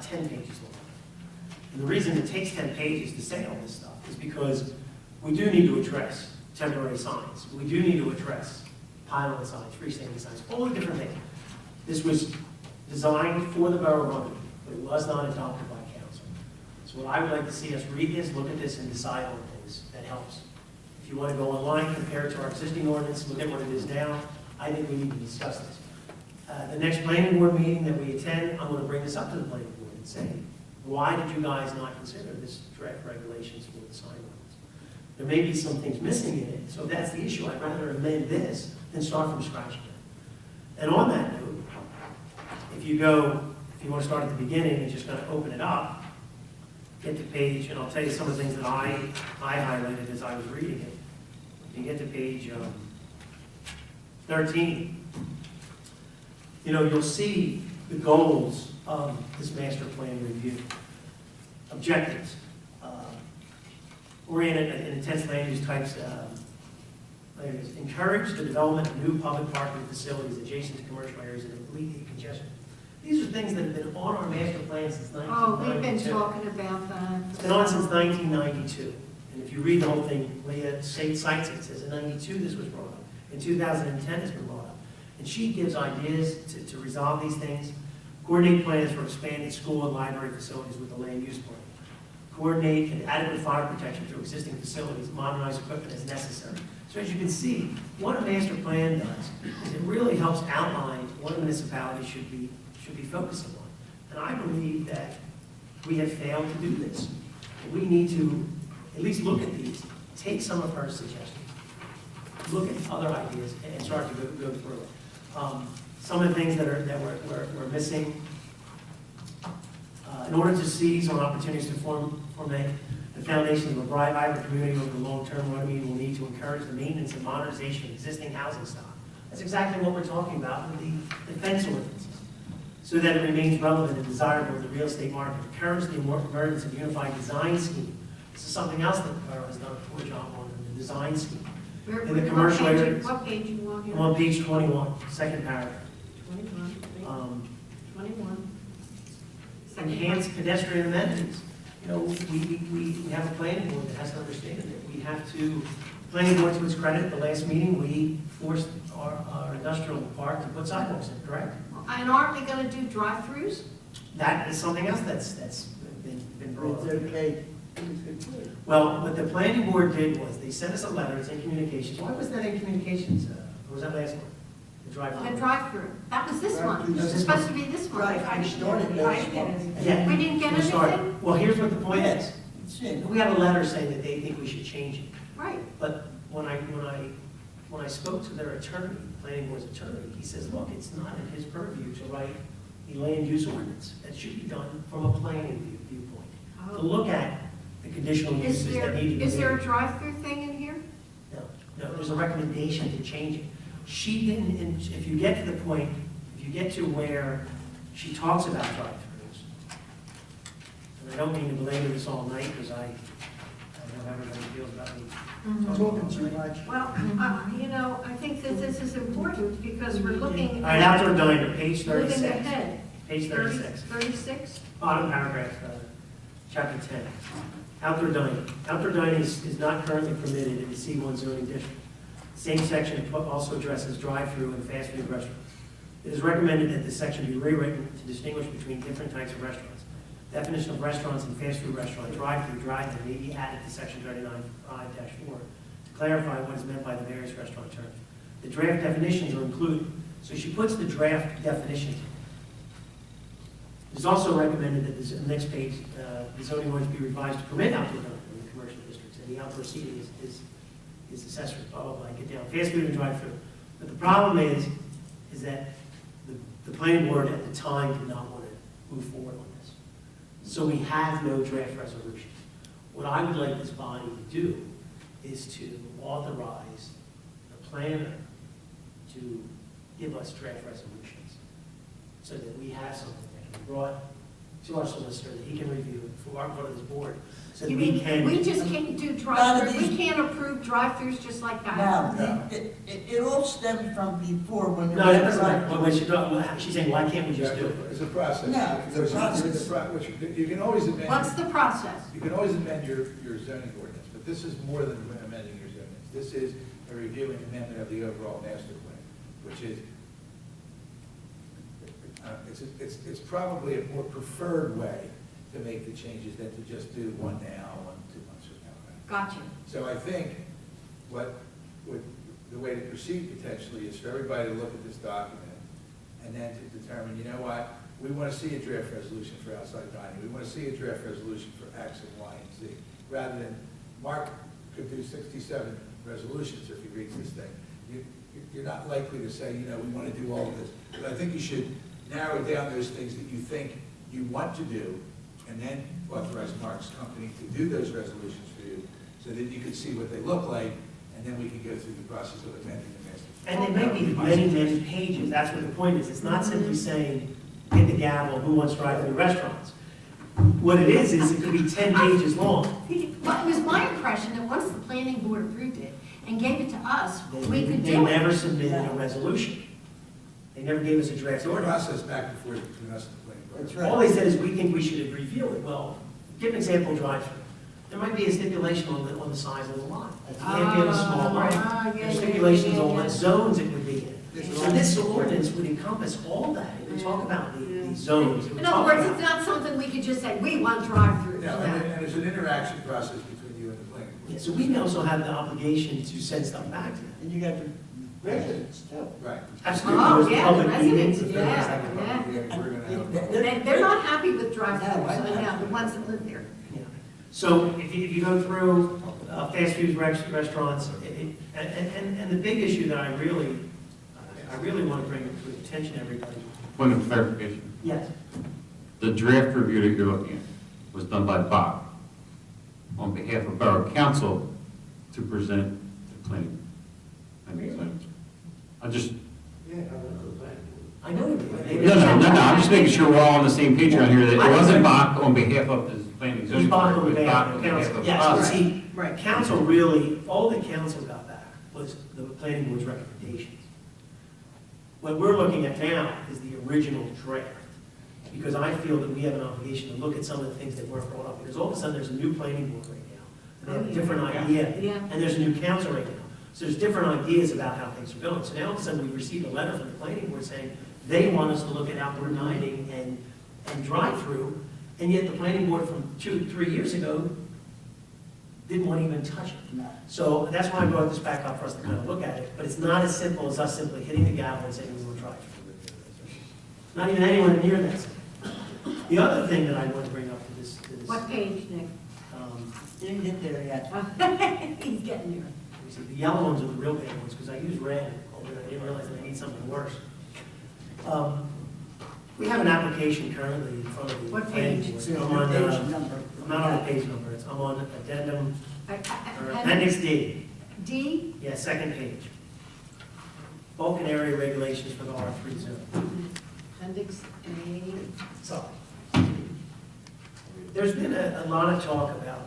10 pages long. And the reason it takes 10 pages to say all this stuff is because we do need to address temporary signs. We do need to address pylon signs, freestanding signs, all the different things. This was designed for the borough of Runnemede, but it was not adopted by council. So what I would like to see us read this, look at this, and decide on things. That helps. If you want to go online, compare it to our existing ordinance, look at what it is now, I think we need to discuss this. The next planning board meeting that we attend, I'm going to bring this up to the planning board and say, why did you guys not consider this draft regulations for the sign ordinance? There may be some things missing in it, so if that's the issue, I'd rather amend this than start from scratch again. And on that note, if you want to start at the beginning and just kind of open it up, get to page, and I'll tell you some of the things that I highlighted as I was reading it. If you get to page 13, you'll see the goals of this master plan review. Objectives, oriented and intense land use types, encourage the development of new public parking facilities adjacent to commercial areas and alleviate congestion. These are things that have been on our master plan since 1992. Oh, we've been talking about that. It's been on since 1992. And if you read the whole thing, Leah cites it. It says in 92 this was brought up. In 2010 it's been brought up. And she gives ideas to resolve these things. Coordinate plans for expanded school and library facilities with the land use plan. Coordinate and adequate fire protection through existing facilities, modernize equipment as necessary. So as you can see, what a master plan does is it really helps outline what a municipality should be focusing on. And I believe that we have failed to do this. We need to at least look at these, take some of her suggestions, look at other ideas, and start to go through it. Some of the things that we're missing, in order to seize on opportunities to formulate the foundation of a vibrant community over the long term, Runnemede will need to encourage the maintenance and modernization of existing housing stock. That's exactly what we're talking about with the defense ordinances, so that it remains relevant and desirable in the real estate market. Encourage the emergence of a unified design scheme. This is something else that the borough has done a poor job on, in the design scheme. In the commercial areas. What page you want here? I'm on page 21, second paragraph. 21. Enhance pedestrian amenities. We have a planning board that has to understand that we have to, planning board to its credit, at the last meeting, we forced our industrial park to put sidewalks in, correct? And aren't we gonna do drive-throughs? That is something else that's been brought It's up. okay. Well, what the planning board did was, they sent us a letter, it's in communications. Why was that in communications? Or was that last one? The drive-through? The drive-through. That was this one. It Drive-throughs. was supposed to be this one. Right, I started those ones. Yeah. We didn't get We'll start. anything? Well, here's what the point is. It's in. We have a letter saying that they think we should change it. Right. But when I spoke to their attorney, planning board's attorney, he says, look, it's not in his purview to write the land use ordinance. That should be done from a planning viewpoint. To look at the conditional Is uses there, that need to be is there a made. drive-through thing in here? No, there's a recommendation to change it. She didn't, and if you get to the point, if you get to where she talks about drive-throughs, and I don't mean to belabor this all night, because I know how everybody feels about me talking too much. Well, you know, I think that this is important because we're looking. All right, outdoor diner, page Looking 36. ahead. Page 36. 36? Bottom paragraph, chapter 10. Outdoor dining. Outdoor dining is not currently permitted in the C1 zoning district. Same section also addresses drive-through and fast food restaurants. It is recommended that this section be rewritten to distinguish between different types of restaurants. Definition of restaurants and fast food restaurant, drive-through, drive-in may be added to section 39.5-4 to clarify what is meant by the various restaurant terms. The draft definitions are included. So she puts the draft definitions in. It is also recommended that this, the next page, the zoning ordinance be revised to permit outdoor dining in the commercial districts, and the outdoor seating is accessory, blah, blah, blah, get down, fast food and drive-through. But the problem is that the planning board at the time did not want to move forward on this. So we have no draft resolutions. What I would like this body to do is to authorize the planner to give us draft resolutions, so that we have something that can be brought to our solicitor, that he can review it for our part of this board, so that You we mean, can. we just can't do None drive-through, of these- we can't approve drive-throughs just like that? Now, it all stemmed from before when there No, that was. doesn't matter. But when she's saying, why can't we just do it? It's a process. No, it's a There's process. You can always amend. What's the process? You can always amend your zoning ordinance, but this is more than amending your zoning. This is a review and amendment of the overall master plan, which is, it's probably a more preferred way to make the changes than to just do one now, 2 months from now. Gotcha. So I think the way to proceed potentially is for everybody to look at this document and then to determine, you know what, we want to see a draft resolution for outside dining. We want to see a draft resolution for X and Y and Z. Rather than, Mark could do 67 resolutions if he reads this thing. You're not likely to say, you know, we want to do all of this. But I think you should narrow down those things that you think you want to do, and then authorize Mark's company to do those resolutions for you, so that you can see what they look like, and then we can go through the process of amending the master plan. And there may be many, many pages, that's what the point is. It's not simply saying, hit the gavel, who wants drive-through restaurants? What it is it could be 10 pages long. Well, it was my impression that once the planning board approved it and gave it to us, we could They do it. never submitted a resolution. They never gave us a draft So the ordinance. process back and forth between us and the planning board. That's right. All they said is, we think we should review it. Well, give an example of drive-through. There might be a stipulation on the size of the lot. You can't give a small lot. yeah, There's yeah, stipulations yeah, on yeah. what zones it would be in. And this ordinance would encompass all that. It would talk about the zones. It would In talk other words, about- it's not something we could just say, we want drive-throughs. Yeah, and there's an interaction process between you and the planning Yeah, board. so we also have the obligation to send stuff back to them. And you got the residents too. Right. Absolutely. Oh, There's yeah, public the residents, meetings. yeah. We're gonna have. They're not happy with drive-throughs, No, I know. yeah, the ones that live there. Yeah. So if you go through fast food restaurants, and the big issue that I really want to bring to the attention of everybody. Point of clarification, Yes. the draft review that you're looking at was done by Bob on behalf of Borough Council to present the planning. I just, I know. no, I'm just making sure we're all on the same page around here, that it wasn't Bach on behalf of the planning. It was zoning Bach on board, it was behalf Bach of the council. of Yes, but us. see, council really, all the council got back was the planning board's recommendations. What we're looking at now is the original draft, because I feel that we have an obligation to look at some of the things that weren't brought up, because all of a sudden, there's a new planning board right now. And they have a different idea, Yeah. and there's a new council right now. So there's different ideas about how things are going. So now all of a sudden, we've received a letter from the planning board saying they want us to look at outdoor dining and drive-through, and yet the planning board from 2-3 years ago didn't want to even touch it. No. So that's why I brought this back up for us to kind of look at it, but it's not as simple as us simply hitting the gavel and saying we will try. Not even anyone near that simple. The other thing that I want to bring up to this, What page, Nick? Didn't get there yet. He's getting there. You see, the yellow ones are the real bad ones, because I use red, although I didn't realize that I need something worse. We have an application currently in front of the. What planning page? board. It's I'm your on, page number. I'm not on the page number, I'm on addendum, or Appendix appendix D. D, Yeah, second page. Bulk and area regulations for the R3 zone. appendix A. Sorry. There's been a lot of talk about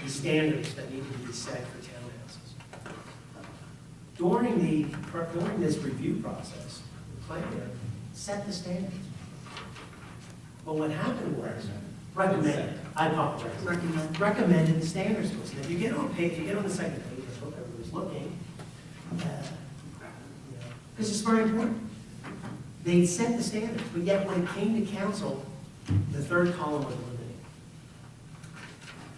the standards that need to be set for townhouses. During this review process, the planner set the standards. But what happened was, recommended the standards to us. And if you get on the second page, I hope everybody's looking, this is very important. They set the standards, but yet when it came to council, the third column was eliminated.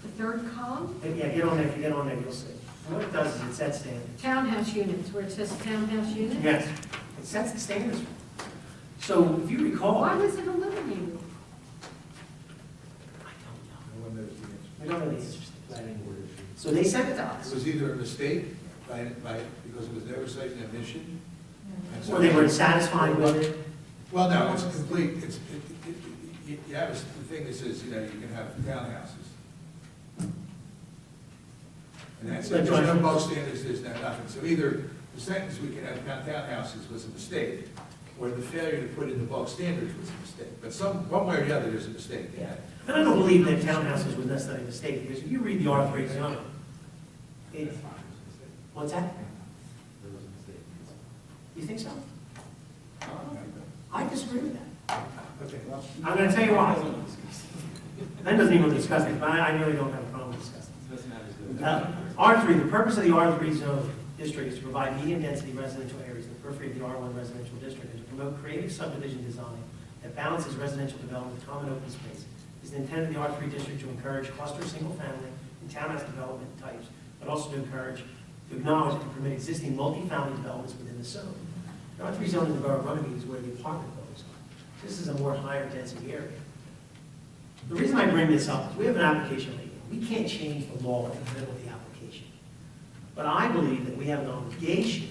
The third column, Yeah, get on there, if you get on there, you'll see. And what it does is it sets standards. townhouse units, where it says townhouse unit. Yes, it sets the standards. So if you recall, Why I was it eliminated? don't No one knows the answer. know. We don't know the answers. Planning board issue. So they sent it to It us. was either a mistake because it was never cited in a mission. and so- Or they were satisfied with it. Well, no, it's complete, you have the thing that says, you can have townhouses. And that's, there's no bulk standards, there's no nothing. So either the sentence, we can have townhouses was a mistake, or the failure to put in the bulk standards was a mistake. But one way or the other, there's a mistake. Yeah. And I don't believe that townhouses was necessarily a mistake, because if you read the R3 zone, what's that? You think so? I disagree with that. Okay, well, I'm gonna tell you why. Ben doesn't even want to discuss it, but I really don't have a problem discussing it. R3, the purpose of the R3 zone district is to provide medium-density residential areas in the periphery of the R1 residential district and to promote creative subdivision design that balances residential development with common open space. It's the intent of the R3 district to encourage cluster single-family and townhouse development types, but also to acknowledge and to permit existing multifamily developments within the zone. The R3 zone in the Borough of Runnemede is where the apartment buildings are. This is a more higher density area. The reason I bring this up is we have an application late. We can't change the law in the middle of the application. But I believe that we have an obligation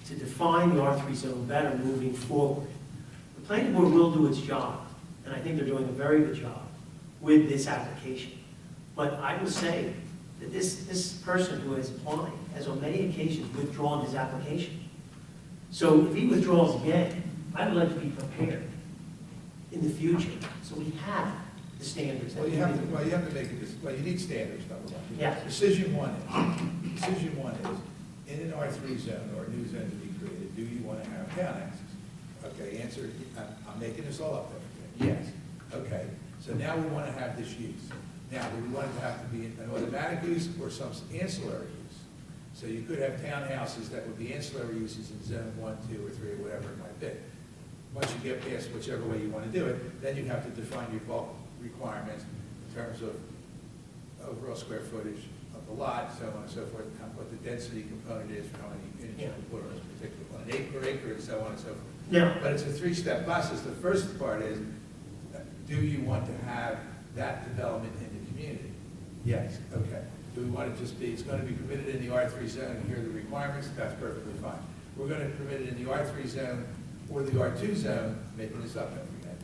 to define the R3 zone better moving forward. The planning board will do its job, and I think they're doing a very good job with this application. But I will say that this person who is applying has on many occasions withdrawn his application. So if he withdraws again, I would like to be prepared in the future, so we have the standards. that well, we you have need. to make it, you need standards, number one. Yeah. Decision one is, in an R3 zone or a new zone to be created, do you want to have townhouses? Okay, answer, I'm making this all up there. Yes. Okay, so now we want to have this use. Now, do we want it to have to be an automatic use or some ancillary use? So you could have townhouses that would be ancillary uses in zone 1, 2, or 3, or whatever it might be. Once you get past whichever way you want to do it, then you have to define your bulk requirements in terms of overall square footage of the lot, so on and so forth, what the density component is, for how many units you can put on this particular one, an acre, and so on and so forth. Now, But it's a three-step process. The first part is, do you want to have that development in the community? Yes, okay. Do we want it to just be, it's going to be permitted in the R3 zone, and here are the requirements, that's perfectly fine. We're going to permit it in the R3 zone or the R2 zone, making this up every day,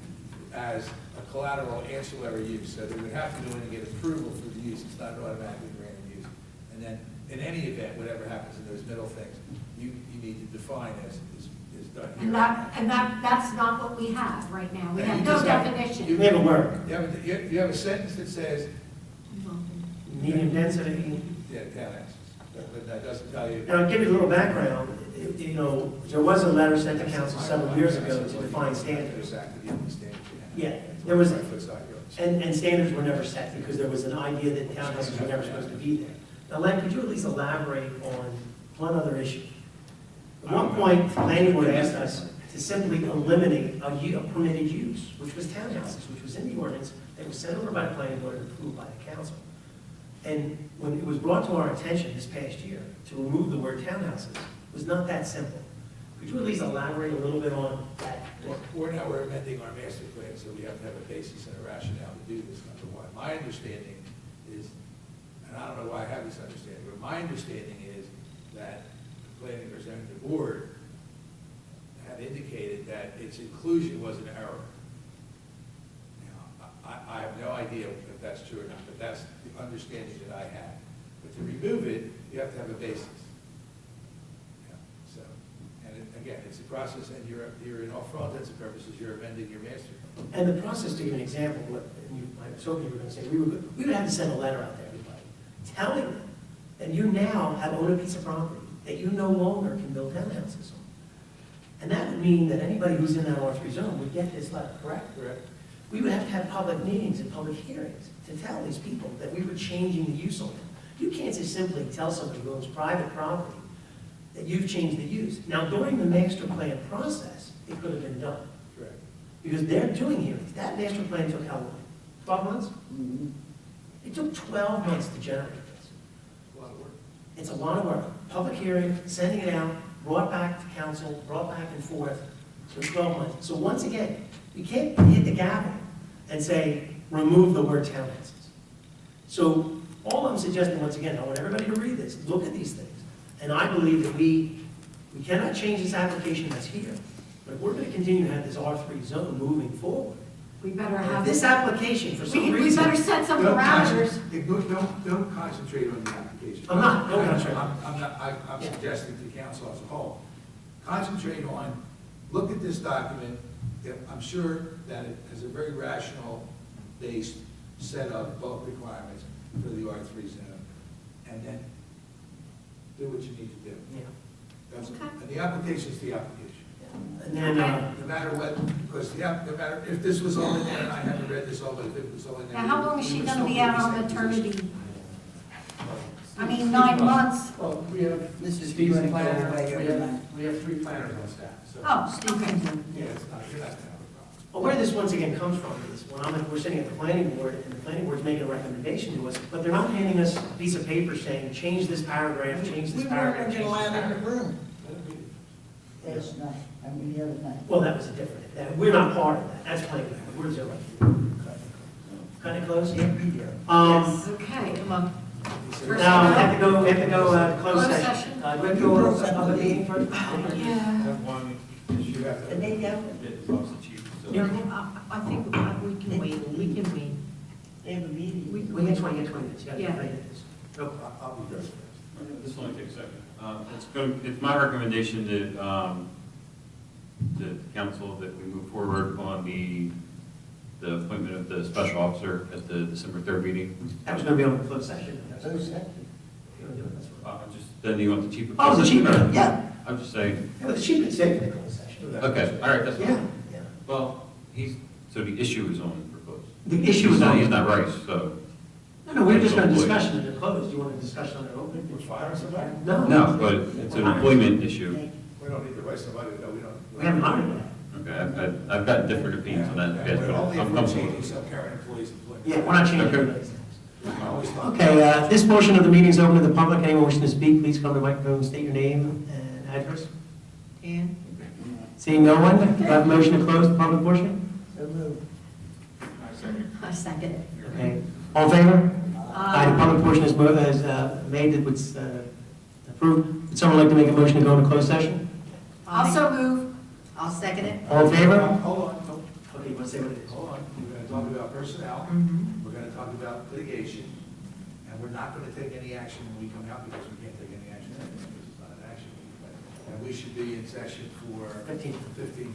as a collateral ancillary use. So they would have to go in and get approval for the use. It's not an automatically granted use. And then, in any event, whatever happens in those middle things, you need to define as done here. And that's not what we have right now. We And have you no just have- definition. we have a word, You have a sentence that says, medium density. yeah, townhouses, but that doesn't tell you. Now, to give you a little background, there was a letter sent to council several years ago to define standards. Exactly, the only standards you have. Yeah, there was, 5-foot side yards. and standards were never set because there was an idea that townhouses were never supposed to be there. Now, Len, could you at least elaborate on one other issue? At one point, the planning board asked us to simply eliminate a permitted use, which was townhouses, which was in the ordinance, that was sent over by the planning board and approved by the council. And when it was brought to our attention this past year to remove the word townhouses, it was not that simple. Could you at least elaborate a little bit on that We're amending our master plan, so we have to have a basis and a rationale to do this, number one. My understanding is, and I don't know why I have this understanding, but my understanding is that the planning or zoning board had indicated that its inclusion was an error. Now, I have no idea if that's true or not, but that's the understanding that I had. But to remove it, you have to have a basis. So, and again, it's a process, and you're in all, for all intents and purposes, you're amending your master plan. And the process, to give an example, I was hoping you were going to say, we would have to send a letter out to everybody, telling them that you now have owned a piece of property that you no longer can build townhouses on. And that would mean that anybody who's in that R3 zone would get this letter, correct? Correct. We would have to have public meetings and public hearings to tell these people that we were changing the use on them. You can't just simply tell somebody who owns private property that you've changed the use. Now, during the master plan process, it could have been done. Correct. Because they're doing hearings. That master plan took how long? 12 months? Mhm. It took 12 months to generate this. A lot of work. It's a lot of work. Public hearing, sending it out, brought back to council, brought back and forth. So 12 months. So once again, you can't hit the gavel and say, remove the word townhouses. So all I'm suggesting, once again, I want everybody to read this, look at these things. And I believe that we cannot change this application that's here. But if we're going to continue to have this R3 zone moving forward, We better if have this this. application for some We reason. better set some Don't parameters. Don't concentrate on the application. I'm not, don't concentrate. I'm Yeah. suggesting to council as a whole, concentrate on, look at this document. I'm sure that it has a very rational based set of bulk requirements for the R3 zone, and then do what you need to do. Yeah. That's, Okay. and the application's the application. And then, No matter what, because no matter, if this was all in there, and I haven't read this all, but if it was all in there. Now, how long is we she would gonna still be in out the on same position. maternity? I mean, 9 months. Well, we have Mrs. Steve's Green goes planner, away every night. we have 3 planners on staff, so. Oh, okay. Yeah, it's not, you're not gonna have a problem. well, where this once again comes from is, we're sitting at the planning board, and the planning board's making a recommendation to us, but they're not handing us a piece of paper saying, change this paragraph, change We this weren't paragraph, even change this allowed in the paragraph. room Let it be. last night, I mean, the other night. Well, that was a different, we're not part of that, that's planning board, we're zero. Kind of close, yeah? Okay, come on. Now, we have to go, close Closed session. session. Do we have to go to the meeting first? Yeah. have one issue. And they go, It involves the chief, so. Yeah. I think we can wait, we can wait. they have a meeting. We get 20 minutes, you Yeah. got to read this. Go. I'll be very fast. This will only take a second. It's my recommendation that, the council, that we move forward on the appointment of the special officer at the December 3rd meeting. That was going to be on the closed session. Closed session. If you want to do it, that's fine. Then you want the chief of Oh, the police? chief, yeah. I'm just saying, Yeah, but the chief could say for the closed session. okay, all right, that's Yeah, fine. yeah. Well, so the issue is on for close. The issue is He's not right, so. No, we're just going to discussion it closed. Do you want to discuss on it open? We're firing somebody? No, but it's an employment issue. We don't need to write somebody, no, we don't. We haven't hired yet. Okay, I've got different opinions on that, yes, but Only if I'm we're comfortable. changing some current employees' employment. Yeah, we're not changing Okay. anybody's names. I always thought- Okay, this portion of the meeting is open to the public. Anyone wishing to speak, please come to the microphone, state your name and address. Dan? Seeing no one, do I have a motion to close the public portion? So moved. I second it. Okay, all in favor? Aye, the public portion is made, that was approved. Would someone like to make a motion to go into closed session? Also move. I'll second it. All in favor? Hold on, Okay, you want to say what it is? hold on. We're going to talk about personnel. Mhm. We're going to talk about litigation. And we're not going to take any action when we come out because we can't take any action anyway, because it's not an action. And we should be in session for 15. 15,